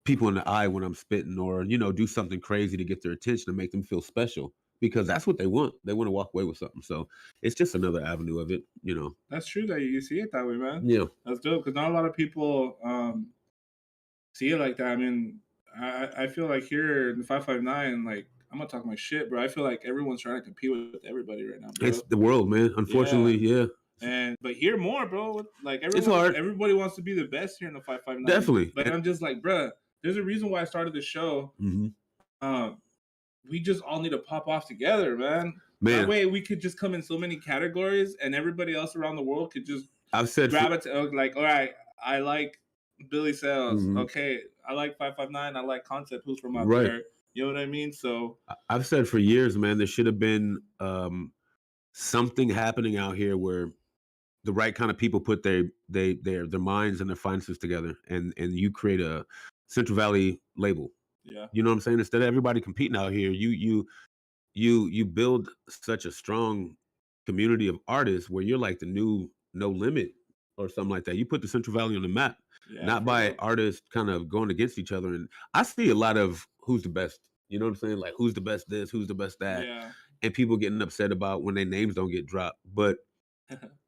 people in the eye when I'm spitting, or do something crazy to get their attention and make them feel special because that's what they want. They want to walk away with something. So it's just another avenue of it. That's true that you see it that way, man. Yeah, that's dope because not a lot of people see it like that. I mean, I feel like here in the 559, like, I'm gonna talk my shit, bro. I feel like everyone's trying to compete with everybody right now, bro. It's the world, man. Unfortunately, yeah. But here more, bro. Like, it's hard. Everybody wants to be the best here in the 559. Definitely. But I'm just like, bro, there's a reason why I started the show. Mm-hmm. We just all need to pop off together, man. That way we could just come in so many categories, and everybody else around the world could just grab it to, like, all right, I like Billy Sales. Mm-hmm. Okay, I like 559. I like Concept, who's from out there. You know what I mean? So I've said for years, man, there should have been something happening out here where the right kind of people put their minds and their finances together, and you create a Central Valley label. Yeah. You know what I'm saying? Instead of everybody competing out here, you build such a strong community of artists where you're like the new No Limit or something like that. You put the Central Valley on the map, not by artists kind of going against each other. And I see a lot of who's the best. You know what I'm saying? Like, who's the best this, who's the best that. Yeah. And people getting upset about when their names don't get dropped. But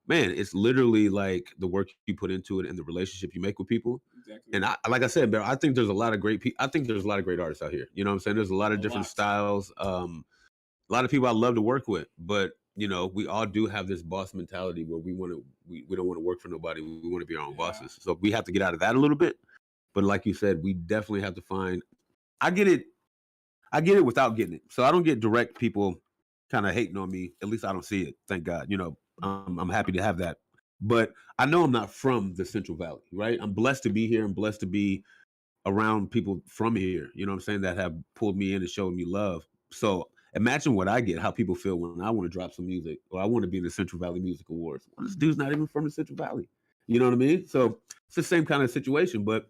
man, it's literally like the work you put into it and the relationship you make with people. Exactly. And like I said, I think there's a lot of great people. I think there's a lot of great artists out here. You know what I'm saying? There's a lot of different styles. a lot of people I love to work with, but you know, we all do have this boss mentality where we don't want to work for nobody. We want to be our own bosses. So we have to get out of that a little bit. But like you said, we definitely have to find. I get it without getting it. So I don't get direct people kind of hating on me. At least I don't see it. Thank God. You know, I'm happy to have that. But I know I'm not from the Central Valley, right? I'm blessed to be here. I'm blessed to be around people from here, you know what I'm saying, that have pulled me in and showed me love. So imagine what I get, how people feel when I want to drop some music or I want to be in the Central Valley Music Awards. Well, this dude's not even from the Central Valley. You know what I mean? So it's the same kind of situation, but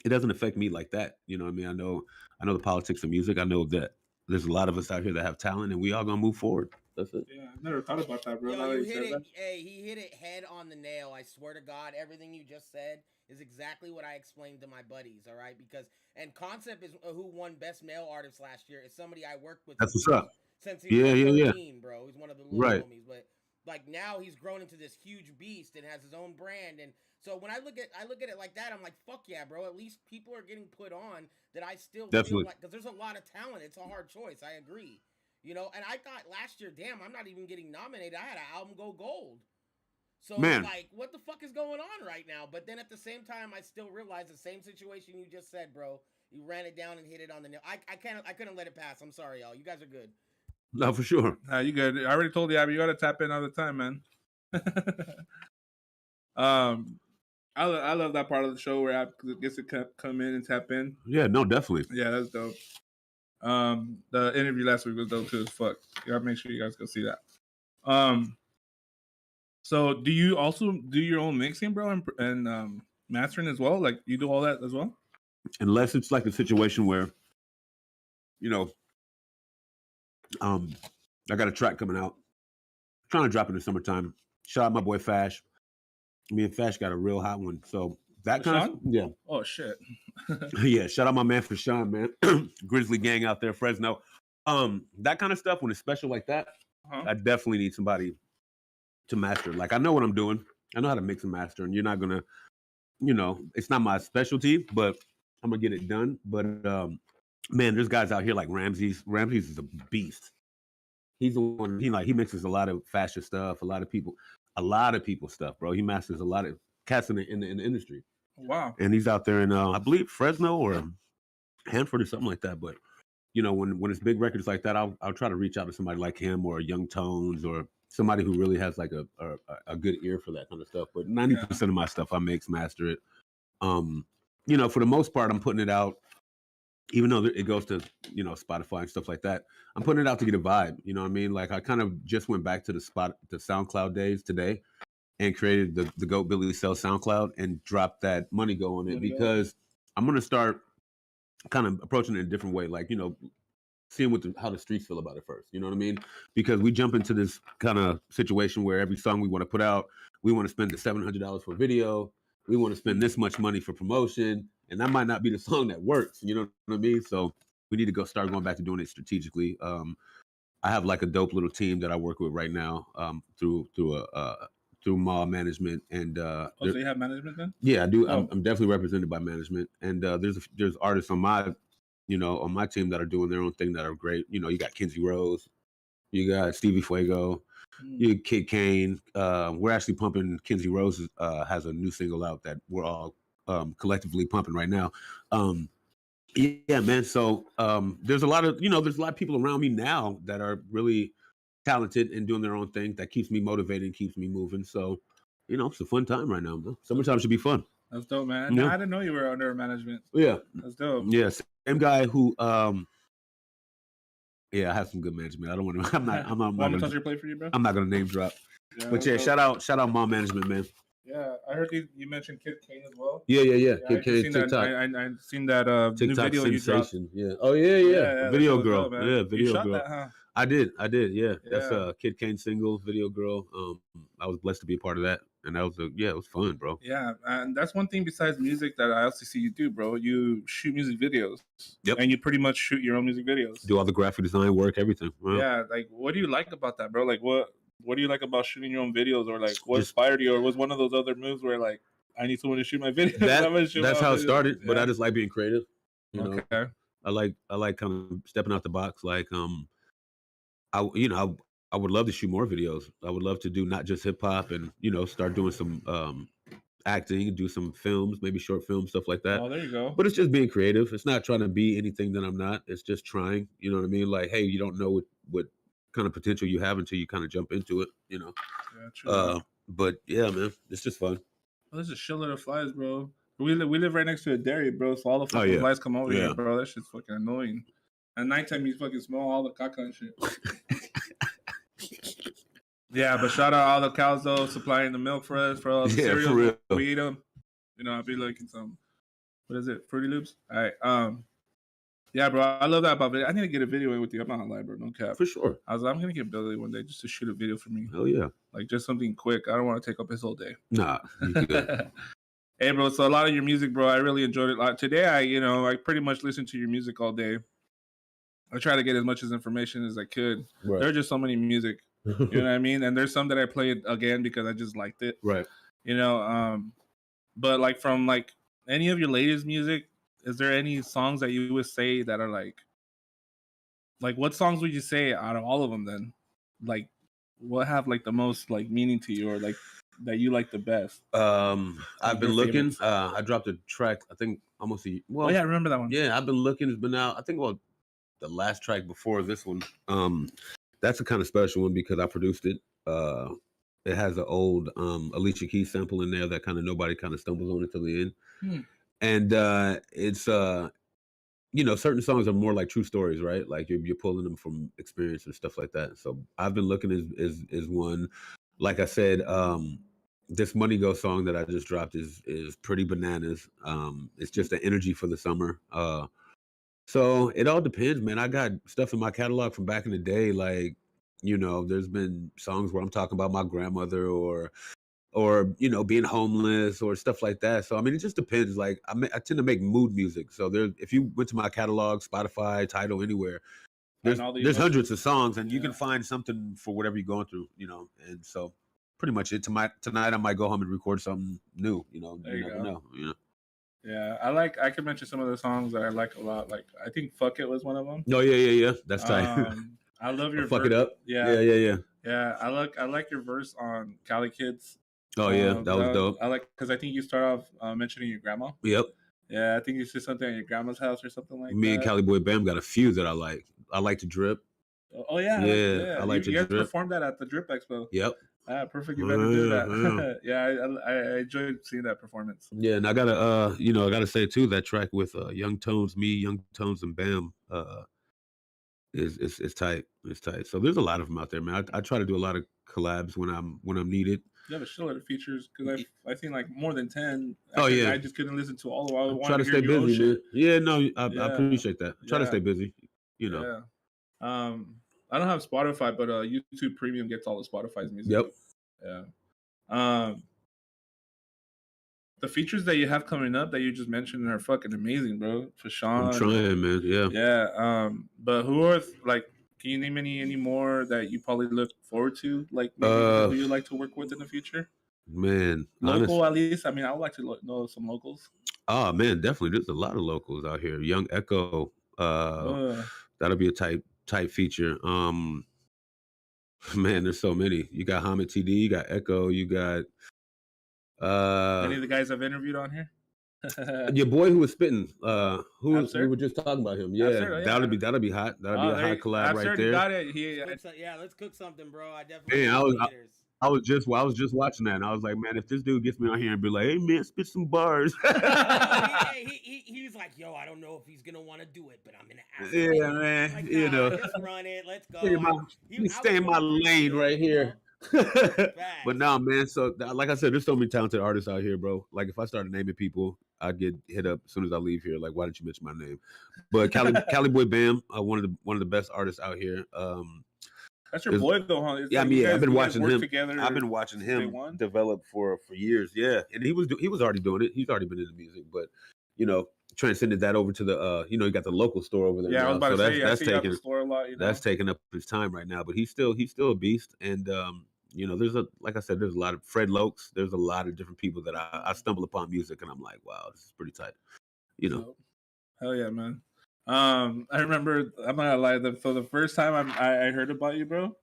it doesn't affect me like that. You know what I mean? I know the politics of music. I know that there's a lot of us out here that have talent and we all gonna move forward. That's it. Yeah, I never thought about that, bro. Yo, Now that you you hit said it. that. Hey, he hit it head on the nail. I swear to God, everything you just said is exactly what I explained to my buddies. All right, because and Concept is who won Best Male Artist last year. Is somebody I worked with. That's what's up. Since he was Yeah. 13, bro. He's one of the little Right. homies, but like now he's grown into this huge beast and has his own brand. And so when I look at it like that, I'm like, fuck yeah, bro. At least people are getting put on that I still feel Definitely. like, because there's a lot of talent. It's a hard choice. I agree. You know, and I thought last year, damn, I'm not even getting nominated. I had an album go gold. So Man. like, what the fuck is going on right now? But then at the same time, I still realize the same situation you just said, bro. You ran it down and hit it on the nail. I couldn't let it pass. I'm sorry, y'all. You guys are good. No, for sure. Nah, you good. I already told you, Abby, you gotta tap in all the time, man. I love that part of the show where Ab gets to come in and tap in. Yeah, no, definitely. Yeah, that's dope. The interview last week was dope too as fuck. You gotta make sure you guys go see that. So do you also do your own mixing, bro, and mastering as well? Like you do all that as well? Unless it's like a situation where, you know, I got a track coming out. Trying to drop it in the summertime. Shout out my boy Fash. Me and Fash got a real hot one. So that kind of, yeah. Oh shit. Yeah, shout out my man for Sean, man. Grizzly gang out there, Fresno. That kind of stuff, when it's special like that, I definitely need somebody to master. Like I know what I'm doing. I know how to mix and master, and you're not gonna, you know, it's not my specialty, but I'm gonna get it done. But man, there's guys out here like Ramses. Ramses is a beast. He's the one, he mixes a lot of fashion stuff, a lot of people stuff, bro. He masters a lot of cats in the industry. Wow. And he's out there in I believe Fresno or Hanford or something like that. But you know, when it's big records like that, I'll try to reach out to somebody like him or Young Tones or somebody who really has like a good ear for that kind of stuff. But 90% of my stuff I mix, master it. You know, for the most part, I'm putting it out, even though it goes to, you know, Spotify and stuff like that. I'm putting it out to get a vibe. You know what I mean? Like I kind of just went back to the SoundCloud days today and created the Goat Billy Cell SoundCloud and dropped that Money Go on it because I'm going to start kind of approaching it in a different way. Like, you know, seeing how the streets feel about it first. You know what I mean? Because we jump into this kind of situation where every song we want to put out, we want to spend the $700 for video. We want to spend this much money for promotion. And that might not be the song that works. You know what I mean? So we need to start going back to doing it strategically. I have like a dope little team that I work with right now through mall management. And so you have management then? Yeah, I do. Oh. I'm definitely represented by management. And there's artists on my team that are doing their own thing that are great. You know, you got Kinsey Rose, you got Stevie Fuego, you got Kid Kane. We're actually pumping. Kinsey Rose has a new single out that we're all collectively pumping right now. Yeah, man. So there's a lot of people around me now that are really talented and doing their own thing that keeps me motivated and keeps me moving. So, you know, it's a fun time right now. Man. Summertime should be fun. That's dope, man. Yeah. I didn't know you were under management. Yeah. That's dope. Yeah, same guy who I have some good management. I don't want to. I'm not gonna touch your plate for you, bro. I'm not gonna name drop. Yeah, but yeah, shout out mall management, man. Yeah, I heard you mentioned Kid Kane as well. Yeah. Kid Kane, TikTok. I've seen that TikTok new video sensation. You dropped. Yeah. Oh yeah. Video girl. Dope, yeah, video you shot girl. That, huh? I did. Yeah. That's a Kid Kane single, Video Girl. I was blessed to be a part of that, and that was it was fun, bro. Yeah, and that's one thing besides music that I also see you do, bro. You shoot music videos. Yep. And you pretty much shoot your own music videos. Do all the graphic design work, everything. Wow. Yeah, like what do you like about that, bro? Like what do you like about shooting your own videos, or like what inspired you, or was one of those other moves where like I need someone to shoot my videos? That's how it started. Yeah. But I just like being creative. You know, okay. I like kind of stepping out the box. Like I would love to shoot more videos. I would love to do not just hip hop and start doing some acting, do some films, maybe short films, stuff like that. Oh, there you go. But it's just being creative. It's not trying to be anything that I'm not. It's just trying. You know what I mean? Like, hey, you don't know what kind of potential you have until you kind of jump into it. Yeah, true. But yeah, man, it's just fun. Well, there's a shitload of flies, bro. We live right next to a dairy, bro. So all the fucking flies come over here, bro. That shit's fucking annoying. At nighttime, you fucking smell all the caca and shit. Yeah, but shout out all the cows though, supplying the milk for us, for all the cereals. For real. We eat them. I'll be looking some. What is it? Fruity Loops. All right. Yeah, bro. I love that about video. I need to get a video in with you. I'm not gonna lie, bro. No cap. For sure. I'm gonna get Billy one day just to shoot a video for me. Oh yeah. Like just something quick. I don't want to take up his whole day. Nah. You good. Hey, bro. So a lot of your music, bro. I really enjoyed it. Like, today, I pretty much listened to your music all day. I try to get as much information as I could. Right. There are just so many music. You know what I mean? And there's some that I played again because I just liked it. Right. But like from like any of your latest music, is there any songs that you would say that are like what songs would you say out of all of them then? Like what have like the most like meaning to you or like that you like the best? I've been looking. I dropped a track, I think almost I remember that one. Yeah, I've been looking. It's been out, I think the last track before this one. That's a kind of special one because I produced it. It has an old Alicia Keys sample in there that kind of nobody kind of stumbles on until the end. And it's certain songs are more like true stories, right? Like you're pulling them from experience and stuff like that. So I've been looking is one. Like I said, this Money Go song that I just dropped is pretty bananas. It's just the energy for the summer. So it all depends, man. I got stuff in my catalog from back in the day, like, there's been songs where I'm talking about my grandmother or being homeless or stuff like that. So I mean, it just depends. Like I tend to make mood music. So if you went to my catalog, Spotify, Tidal, anywhere, there's hundreds of songs, and you can find something for whatever you're going through. And so pretty much it. Tonight I might go home and record something new. You never know. Yeah, I could mention some of the songs that I like a lot. Like I think "Fuck It" was one of them. Oh yeah. That's tight. I love your Fuck It Up. Yeah. Yeah, I like your verse on Cali Kids. Oh yeah, that was dope. I like because I think you start off mentioning your grandma. Yep. Yeah, I think you said something at your grandma's house or something like that. Me and Cali Boy Bam got a few that I like. I like to drip. Oh yeah. Yeah. I like to drip. You guys performed that at the Drip Expo. Yep. Perfect event to do that. Yeah, I enjoyed seeing that performance. Yeah, and I gotta say too, that track with Young Tones, and Bam, is tight. It's tight. So there's a lot of them out there, man. I try to do a lot of collabs when I'm needed. You have a shitload of features because I think like more than 10. I just couldn't listen to all of them. I try to stay busy, man. Yeah, no, I appreciate that. Try to stay busy. Yeah. I don't have Spotify, but YouTube Premium gets all the Spotify's music. Yep. Yeah. The features that you have coming up that you just mentioned are fucking amazing, bro. For Sean. I'm trying, man. Yeah. Yeah. But who are can you name any more that you probably look forward to? Like maybe who you'd like to work with in the future? Man. Local at least. I mean, I would like to know some locals. Oh man, definitely. There's a lot of locals out here. Young Echo. That'll be a type feature. Man, there's so many. You got Hamid TD, you got Echo, you got any of the guys I've interviewed on here? Your boy who was spitting, we were just talking about him. Yeah, that'll be hot. That'll be a hot collab right there. Got it. Yeah, let's cook something, bro. I definitely. Man, I was just watching that, and I was like, man, if this dude gets me on here and be like, hey man, spit some bars. He's like, yo, I don't know if he's gonna want to do it, but I'm gonna ask. Yeah, man. Like, just run it. Let's go. Stay in my lane right here. But nah, man. So like I said, there's so many talented artists out here, bro. Like if I started naming people, I'd get hit up as soon as I leave here. Like, why didn't you mention my name? But Cali Boy Bam, one of the best artists out here. That's your boy though, huh? Yeah, I mean, I've been watching him. Together I've been watching him develop for years. Yeah, and he was already doing it. He's already been in the music, but transcended that over to the you got the local store over there. Yeah, now. I was about to say, that's taking the store a lot. That's taking up his time right now, but he's still a beast. And there's like I said, there's a lot of Fred Lokes. There's a lot of different people that I stumble upon music, and I'm like, wow, this is pretty tight. Hell yeah, man. I remember. I'm not gonna lie. So the first time I heard about you, bro,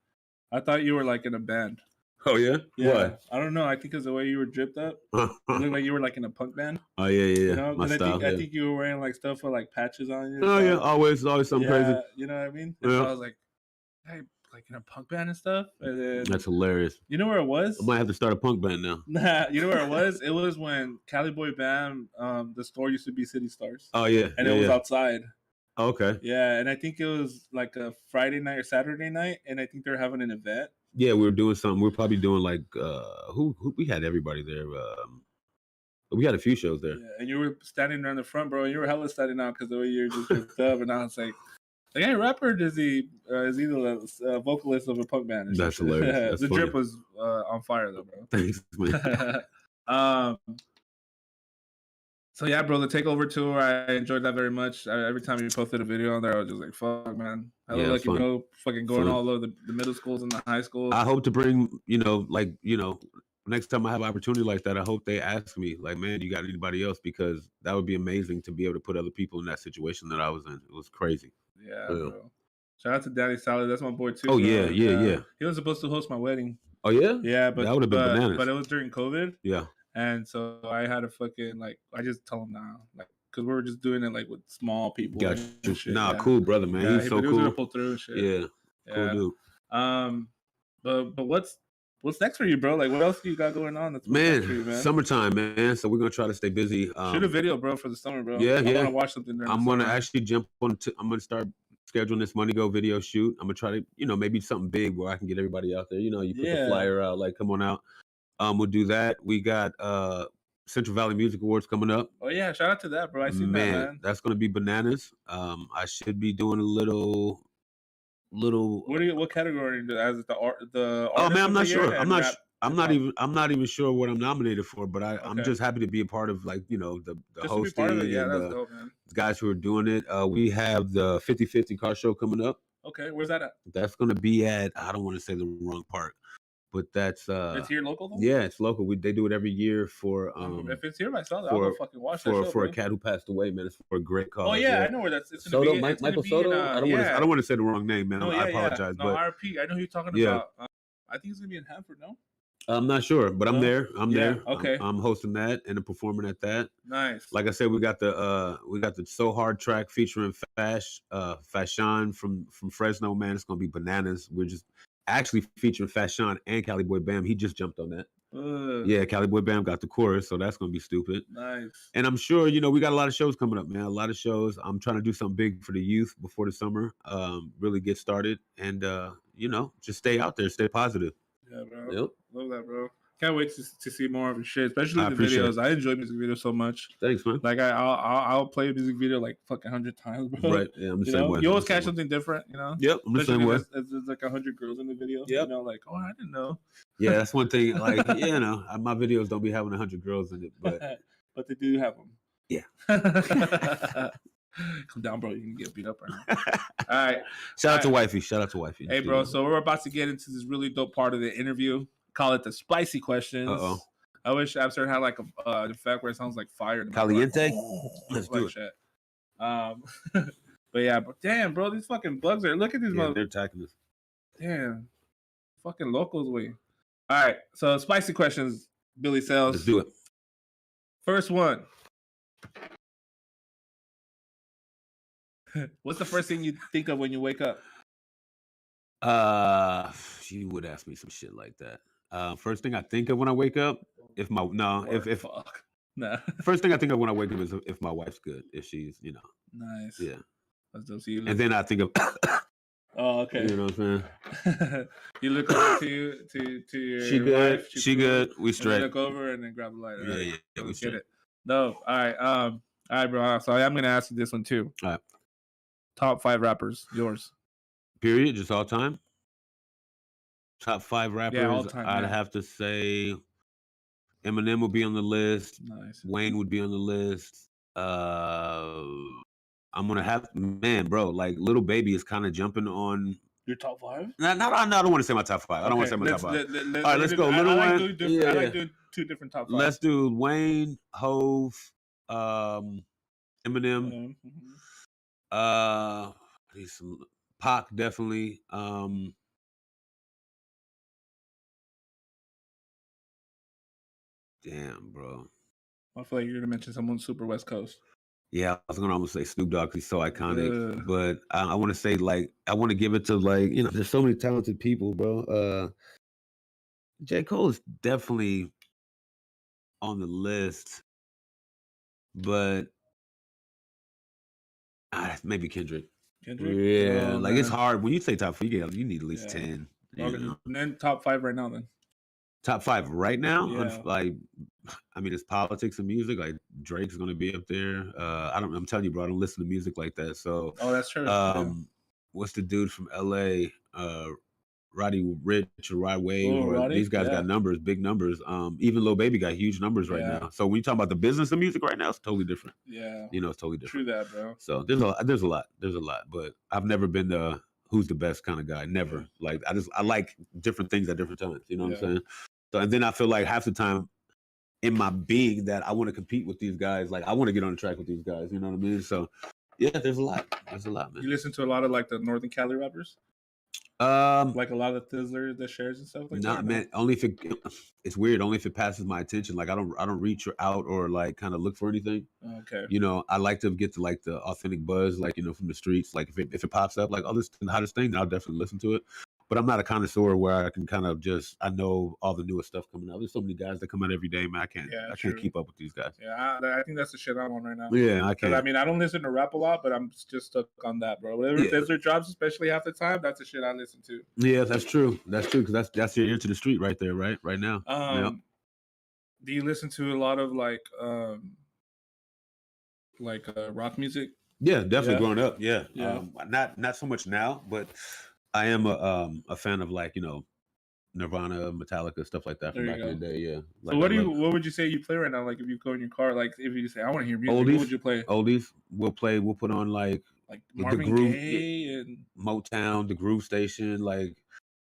I thought you were like in a band. Oh yeah. Yeah. I don't know. I think it's the way you were dripped up. It looked like you were like in a punk band. Oh yeah. You know, My because style. I think you were wearing like stuff with like patches on you. Oh yeah. Always something crazy. You know what I mean? And so I was like, hey, like in a punk band and stuff. And then, That's hilarious. You know where it was? I might have to start a punk band now. Nah, you know where it was? It was when Cali Boy Bam, the store used to be City Stars. Oh yeah. And it was outside. Okay. Yeah, and I think it was like a Friday night or Saturday night, and I think they're having an event. Yeah, we were doing something. We were probably doing like who we had everybody there. We had a few shows there. Yeah, and you were standing there in the front, bro, and you were hella standing out because the way you're just dressed up, and I was like, hey, rapper, is he the vocalist of a punk band? That's hilarious. That's the funny. drip was on fire though, bro. Thanks, man. So yeah, bro, the Takeover tour, I enjoyed that very much. Every time you posted a video on there, I was just like, fuck, man. I look like, fucking going all over the middle schools and the high schools. I hope to bring, next time I have an opportunity like that, I hope they ask me, like, man, you got anybody else? Because that would be amazing to be able to put other people in that situation that I was in. It was crazy. Yeah, bro. Shout out to Daddy Salad. That's my boy too. Oh, bro. yeah. He was supposed to host my wedding. Oh, yeah? Yeah, but that would have been bananas. But it was during COVID. Yeah. And so I had to fucking, I just tell him now, because we were just doing it, with small people. Gotcha. Shit, nah, cool brother, man. Yeah, he's so he was cool. gonna pull through and shit. Yeah. Cool dude. But what's next for you, bro? Like, what else do you got going on? That's man, for you, man. Summertime, man. So we're gonna try to stay busy. Shoot a video, bro, for the summer, bro. Yeah, I want to watch something. I'm gonna actually jump on. I'm gonna start scheduling this Money Go video shoot. I'm gonna try to, maybe something big where I can get everybody out there. You put the flyer out, like, come on out. We'll do that. We got Central Valley Music Awards coming up. Oh yeah, shout out to that, bro. I seen that, man. That's gonna be bananas. I should be doing a little. What category as the oh man, I'm not sure. I'm not even sure what I'm nominated for, but I'm just happy to be a part of, like, the hosting and that's dope, man. The guys who are doing it. We have the 50/50 car show coming up. Okay, where's that at? That's gonna be at, I don't want to say the wrong park, but that's it's here local though? Yeah, it's local. They do it every year for if it's here, I saw that. I'll go fucking watch that show, for a cat who passed away, man. It's for a great cause. Oh yeah, I know where that's. It's Soto, be, Michael Soto. I don't want to say the wrong name, man. I apologize. No, RP. I know who you're talking about. I think it's gonna be in Hanford, no? I'm not sure, but I'm there. I'm there. Okay. I'm hosting that and performing at that. Nice. Like I said, we got the So Hard track featuring Fashion from Fresno, man. It's gonna be bananas. We're just actually featuring Fashion and Cali Boy Bam. He just jumped on that. Yeah, Cali Boy Bam got the chorus, so that's gonna be stupid. Nice. And I'm sure, we got a lot of shows coming up, man. A lot of shows. I'm trying to do something big for the youth before the summer. Really get started, and just stay out there, stay positive. Yeah, bro. Yep. Love that, bro. Can't wait to see more of your shit, especially the videos. I enjoy music videos so much. Thanks, man. Like I'll play a music video like fucking 100 times, bro. Right. Yeah, I'm the same way. You always catch something different, Yep, I'm the same way. There's like 100 girls in the video. Yep. Like, oh, I didn't know. Yeah, that's one thing. Like, my videos don't be having 100 girls in it, but but they do have them. Yeah. Come down, bro. You can get beat up right now. All right. Shout out to Wifey. Hey, bro. So we're about to get into this really dope part of the interview. Call it the spicy questions. Uh-oh. I wish Absurd had like an effect where it sounds like fire. Caliente? Let's do it. Shit. But yeah, damn, bro, these fucking bugs are. Look at these. They're attacking us. Damn, fucking locals. All right, so spicy questions, Billy Sales. Let's do it. First one. What's the first thing you think of when you wake up? You would ask me some shit like that. First thing I think of when I wake up, first thing I think of when I wake up is if my wife's good, if she's, Nice. Yeah. That's dope. So and then I think of oh, okay. You know what I'm saying? You look over to your she good. wife. She good. We straight. Look over and then grab a lighter. Yeah, we get it. No. All right. All right, bro. So I'm gonna ask you this one too. All right. Top 5 rappers, yours. Period, just all time. Top 5 rappers. Yeah, all time. I'd have to say Eminem would be on the list. Nice. Wayne would be on the list. I'm gonna have bro. Like Little Baby is kind of jumping on your top 5. No, I don't want to say my top 5. I don't want to say my top 5. All right, let's go. Little Wayne. I like doing 2 different top 5. Let's do Wayne, Hove, Eminem. Need some Pac definitely. Damn, bro. I feel like you're gonna mention someone super West Coast. Yeah, I was gonna almost say Snoop Dogg. He's so iconic, Yeah. but I want to say like I want to give it to like there's so many talented people, bro. J. Cole is definitely on the list, but maybe Kendrick. Kendrick. Yeah, Oh, like it's man. hard when you say top 5. You need at least Yeah. 10. Okay, and then top 5 right now. Then Top 5 right now. Yeah. Like, I mean, it's politics and music. Like Drake's gonna be up there. I'm telling you, bro. I don't listen to music like that. So, Oh, that's true. what's the dude from LA? Roddy Rich or Rod Wave, Oh, or Roddy? these guys Yeah. got numbers, big numbers. Even Lil Baby got huge numbers right Yeah. now. So when you talk about the business of music right now, it's totally different. Yeah. It's totally True different. that, bro. So there's a lot. But I've never been the who's the best kind of guy. Never. Yeah. Like I like different things at different times. You know what Yeah. I'm saying? So and then I feel like half the time in my being that I want to compete with these guys. Like I want to get on the track with these guys. You know what I mean? So yeah, there's a lot. There's a lot, man. You listen to a lot of like the Northern Cali rappers, Um, like a lot of Thizzler, the Shares and stuff like Not that. man. Only if it's weird. Only if it passes my attention. Like I don't reach out or like kind of look for anything. Okay. I like to get to like the authentic buzz, like from the streets. Like if it pops up, like oh, this is the hottest thing, then I'll definitely listen to it. But I'm not a connoisseur where I can kind of I know all the newest stuff coming out. There's so many guys that come out every day, man. I can't true. keep up with these guys. Yeah, I think that's the shit I'm on right now. Yeah, I 'Cause, can't. I mean, I don't listen to rap a lot, but I'm just stuck on that, bro. Whatever Yeah. Thizzler drops, especially half the time, that's the shit I listen to. Yeah, that's true. That's true because that's your ear to the street right there, right now. Yep. Do you listen to a lot of like rock music? Yeah, definitely Yeah. growing up. Yeah. Yeah. Not so much now, but I am a fan of like, Nirvana, Metallica, stuff like that from There you back in the day. Yeah. So what would you say you play right now? Like if you go in your car, like if you say I want to hear music, Oldies? what would you play? Oldies. We'll put on like the Marvin groove, Gaye and Motown, the Groove Station, like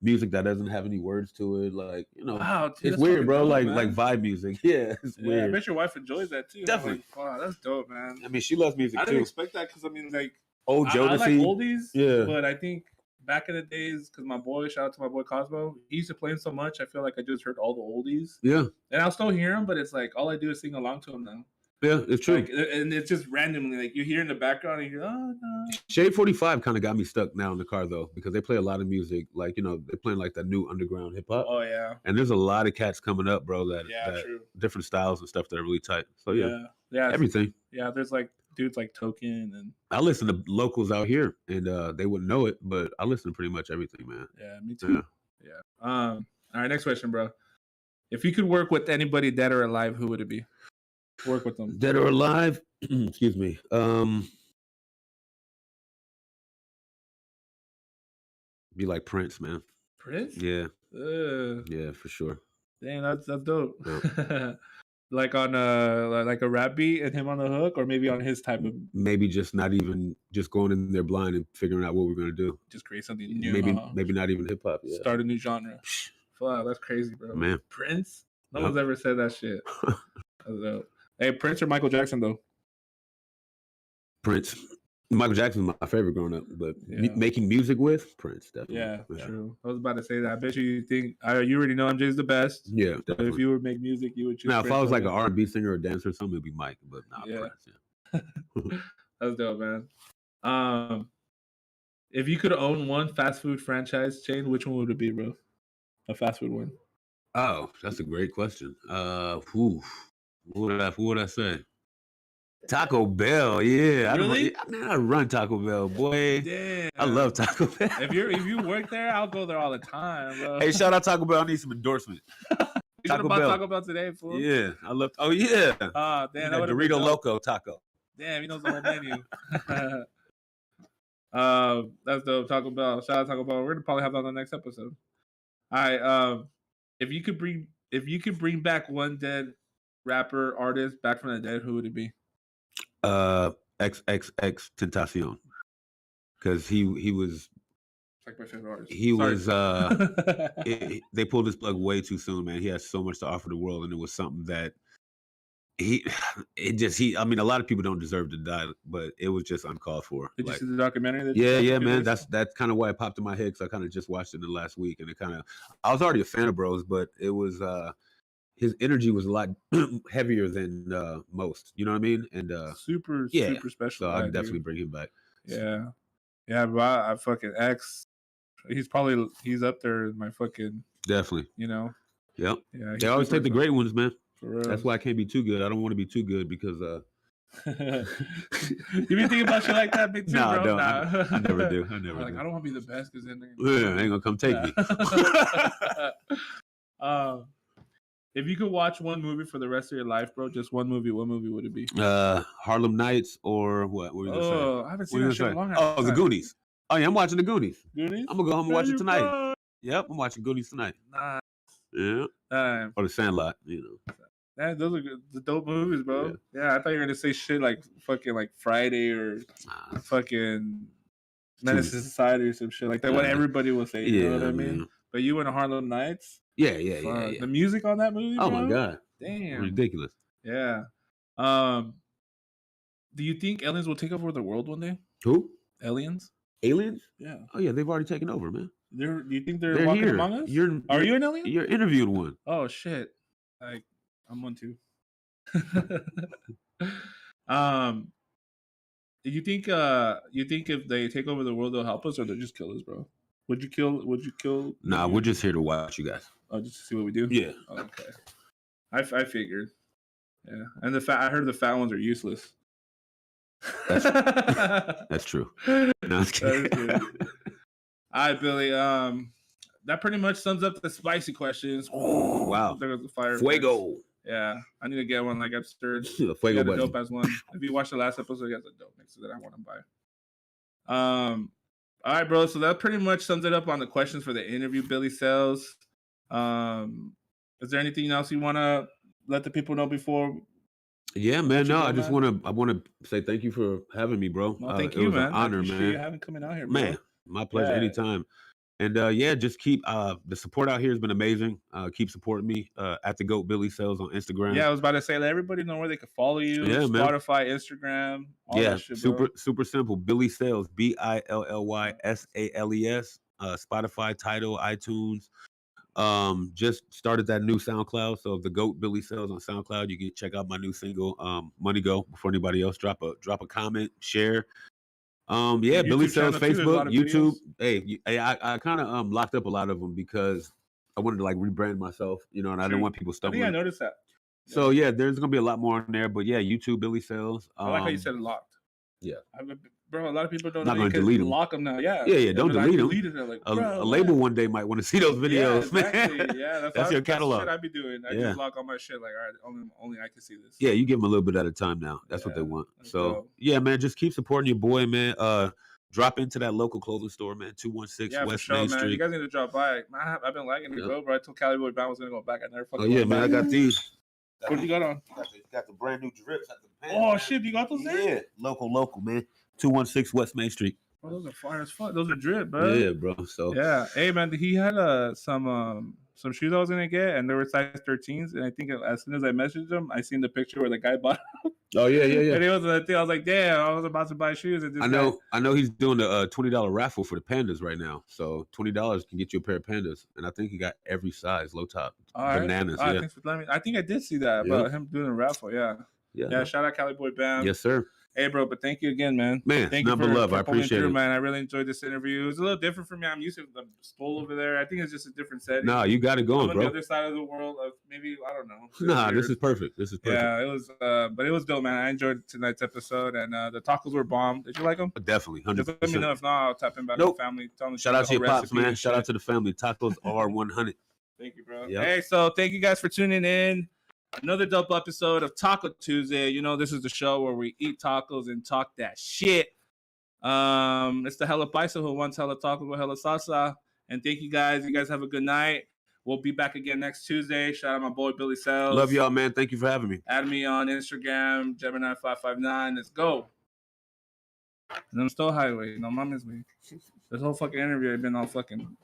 music that doesn't have any words to it. Like, wow, dude, it's that's weird, fucking bro. dope, like man. vibe music. Yeah, it's Yeah, I weird. bet your wife enjoys that too. Definitely. Like, wow, that's dope, man. I mean, she loves music I didn't too. expect that because I mean, like, Old I Jodeci. like oldies, Yeah. but I think back in the days, because shout out to my boy Cosmo, he used to play him so much. I feel like I just heard all the oldies, Yeah. and I'll still hear them, but it's like all I do is sing along to him now. Yeah, it's true. Like, and it's just randomly, like you hear in the background, and you're oh no. Shade 45 kind of got me stuck now in the car though, because they play a lot of music, like they're playing like that new underground hip hop. Oh yeah. And there's a lot of cats coming up, bro. That True. different styles and stuff that are really tight. So yeah, everything. Yeah, there's like dudes like Token and I listen to locals out here, and they wouldn't know it, but I listen to pretty much everything, man. Yeah, me too. Yeah. All right, next question, bro. If you could work with anybody dead or alive, who would it be? Work with them. Dead or alive? Excuse me. Be like Prince, man. Prince? Yeah. Yeah, for sure. Damn, that's dope. Yeah. Like on a rap beat and him on the hook, or maybe on his type of Maybe just not even just going in there blind and figuring out what we're gonna do. just create something new. Maybe not even hip hop. Yeah. Start a new genre. Wow, that's crazy, bro. Man. Prince? No one's ever said that shit. That's dope. Hey, Prince or Michael Jackson though? Prince. Michael Jackson was my favorite growing up, but making music with Prince, definitely. Yeah, true. I was about to say that. I bet you think you already know MJ's the best. Yeah, but if you would make music, you would choose. Now, if Prince I was like an over- R&B singer or dancer or something, it'd be Mike, but not Prince. Yeah. That's dope, man. If you could own one fast food franchise chain, which one would it be, bro? A fast food one. Oh, that's a great question. What would I say? Taco Bell, yeah. Really? I run Taco Bell, boy. Damn. I love Taco Bell. If you work there, I'll go there all the time, bro. Hey, shout out Taco Bell. I need some endorsement. You Taco Bell. Taco Bell today, fool. Yeah, I love. Oh yeah. Damn, that Dorito Loco taco. Damn, he knows the whole menu. That's dope. Taco Bell. Shout out Taco Bell. We're gonna probably have that on the next episode. All right. If you could bring back one dead rapper artist back from the dead, who would it be? XXX Tentacion, because he was like my favorite artist. He was they pulled his plug way too soon, man. He has so much to offer the world, and it was something that I mean, a lot of people don't deserve to die, but it was just uncalled for. Did you Like, see the documentary? That yeah, man. That's kind of why it popped in my head because I kind of just watched it in the last week, and I was already a fan of Bros, but it was his energy was a lot heavier than most. You know what I mean? And super special. So guy, I'd definitely bring him back. Yeah, bro. I fucking X. He's up there in my fucking definitely. You know. Yep. Yeah. They always take the great ones, man. For real. That's why I can't be too good. I don't want to be too good because you been thinking about shit like that, big too, no, bro? Nah, I never do. I never do. I don't want to be the best because then ain't gonna come take me. If you could watch one movie for the rest of your life, bro, just one movie, what movie would it be? Harlem Nights or what? What are you gonna say? I haven't seen that shit in a long time. Oh, The Goonies. Oh yeah, I'm watching The Goonies. Goonies? I'm gonna go home and watch it tonight. Yep, I'm watching Goonies tonight. Nice. Yeah. Or The Sandlot, you know. Man, those are the dope movies, bro. Yeah, I thought you were gonna say shit like fucking like Friday or fucking Menace to Society or some shit like that. What everybody will say, you know what I mean? But you went to Harlem Nights. Yeah. The music on that movie, bro? Oh my god, damn, ridiculous. Yeah. Do you think aliens will take over the world one day? Who? Aliens? Yeah. Oh yeah, they've already taken over, man. Do you think they're walking here. among us? Are you an alien? You're interviewing one. Oh shit! I'm one too. Do you think if they take over the world they'll help us or they'll just kill us, bro? Would you kill? Nah, we're just here to watch you guys. Oh, just to see what we do? Yeah. Oh, okay. I figured. Yeah, and I heard the fat ones are useless. That's true. No, I'm kidding. All right, Billy. That pretty much sums up the spicy questions. Wow. There goes the fire. Fuego. Yeah, I need to get one like absurd. Fuego button. Dope as one. If you watch the last episode, he has a dope mix that I want to buy. All right, bro. So that pretty much sums it up on the questions for the interview, Billy Sales. Is there anything else you want to let the people know before? Yeah, man. No, I want to say thank you for having me, bro. No, thank you, man. An honor, man. You having coming out here, bro. Man. My pleasure anytime. And just keep the support out here has been amazing. Keep supporting me at the GOAT Billy Sales on Instagram. Yeah, I was about to say let everybody know where they can follow you. Yeah, Spotify, Instagram, all that shit, bro. super simple. Billy Sales, BILLYSALES. Spotify, Tidal, iTunes. Just started that new SoundCloud. So the GOAT Billy Sales on SoundCloud. You can check out my new single, Money Go, before anybody else. Drop a comment, share. Billy Sales, Facebook, YouTube. Hey, I kind of locked up a lot of them because I wanted to like rebrand myself, you know, and I didn't want people stumbling. I think I noticed that. So yeah, there's gonna be a lot more on there, but yeah, YouTube Billy Sales. I like how you said locked. Yeah, bro, a lot of people don't not know gonna delete them. Lock them now. Yeah, don't delete them. Like, a label one day might want to see those videos, exactly. man. Yeah, that's your catalog. That's what I'd be doing. I just lock all my shit. Like, all right, only I can see this. Yeah, you give them a little bit at a time now. That's what they want. So dope. Yeah, man, just keep supporting your boy, man. Drop into that local clothing store, man. 216 West Main Street. You guys need to drop by. Man, I've been liking it, bro. I told Cali Boy Brown was gonna go back. I never fucking. Oh yeah, man. I got these. What you got on? Got the brand new drips at the pen. Oh shit, you got those there? Yeah, local, man. 216 West Main Street. Oh, those are fire as fuck. Those are drip, bro. Yeah, bro. So yeah, hey man, he had some shoes I was gonna get, and they were size 13s. And I think as soon as I messaged him, I seen the picture where the guy bought them. Oh yeah. And it was a thing. I was like, damn, I was about to buy shoes. And I know he's doing the $20 raffle for the pandas right now. So $20 can get you a pair of pandas, and I think he got every size, low top, bananas. All right, thanks for letting me. I think I did see that about him doing a raffle. Yeah. Shout out Cali Boy Bam. Yes, sir. Hey, bro, but thank you again, man. Man, thank you for love. I appreciate it, man. I really enjoyed this interview. It was a little different for me. I'm used to the stool over there. I think it's just a different setting. Nah, you got it going, on bro. the other side of the world. Maybe I don't know. Nah, this is perfect. Yeah, it was. But it was dope, man. I enjoyed tonight's episode, and the tacos were bomb. Did you like them? Definitely, 100%. Just let me know. If not, I'll tap in back to the family. Shout out to your pops, man. Shout out to the family. Tacos are 100. Thank you, bro. Yep. Hey, so thank you guys for tuning in. Another dope episode of Taco Tuesday. You know, this is the show where we eat tacos and talk that shit. It's the hella paisa who wants hella tacos with hella salsa. And thank you guys. You guys have a good night. We'll be back again next Tuesday. Shout out my boy Billy Sales. Love y'all, man. Thank you for having me. Add me on Instagram, Gemini559. Let's go. And I'm still highway. No, mommy's me. This whole fucking interview, I've been all fucking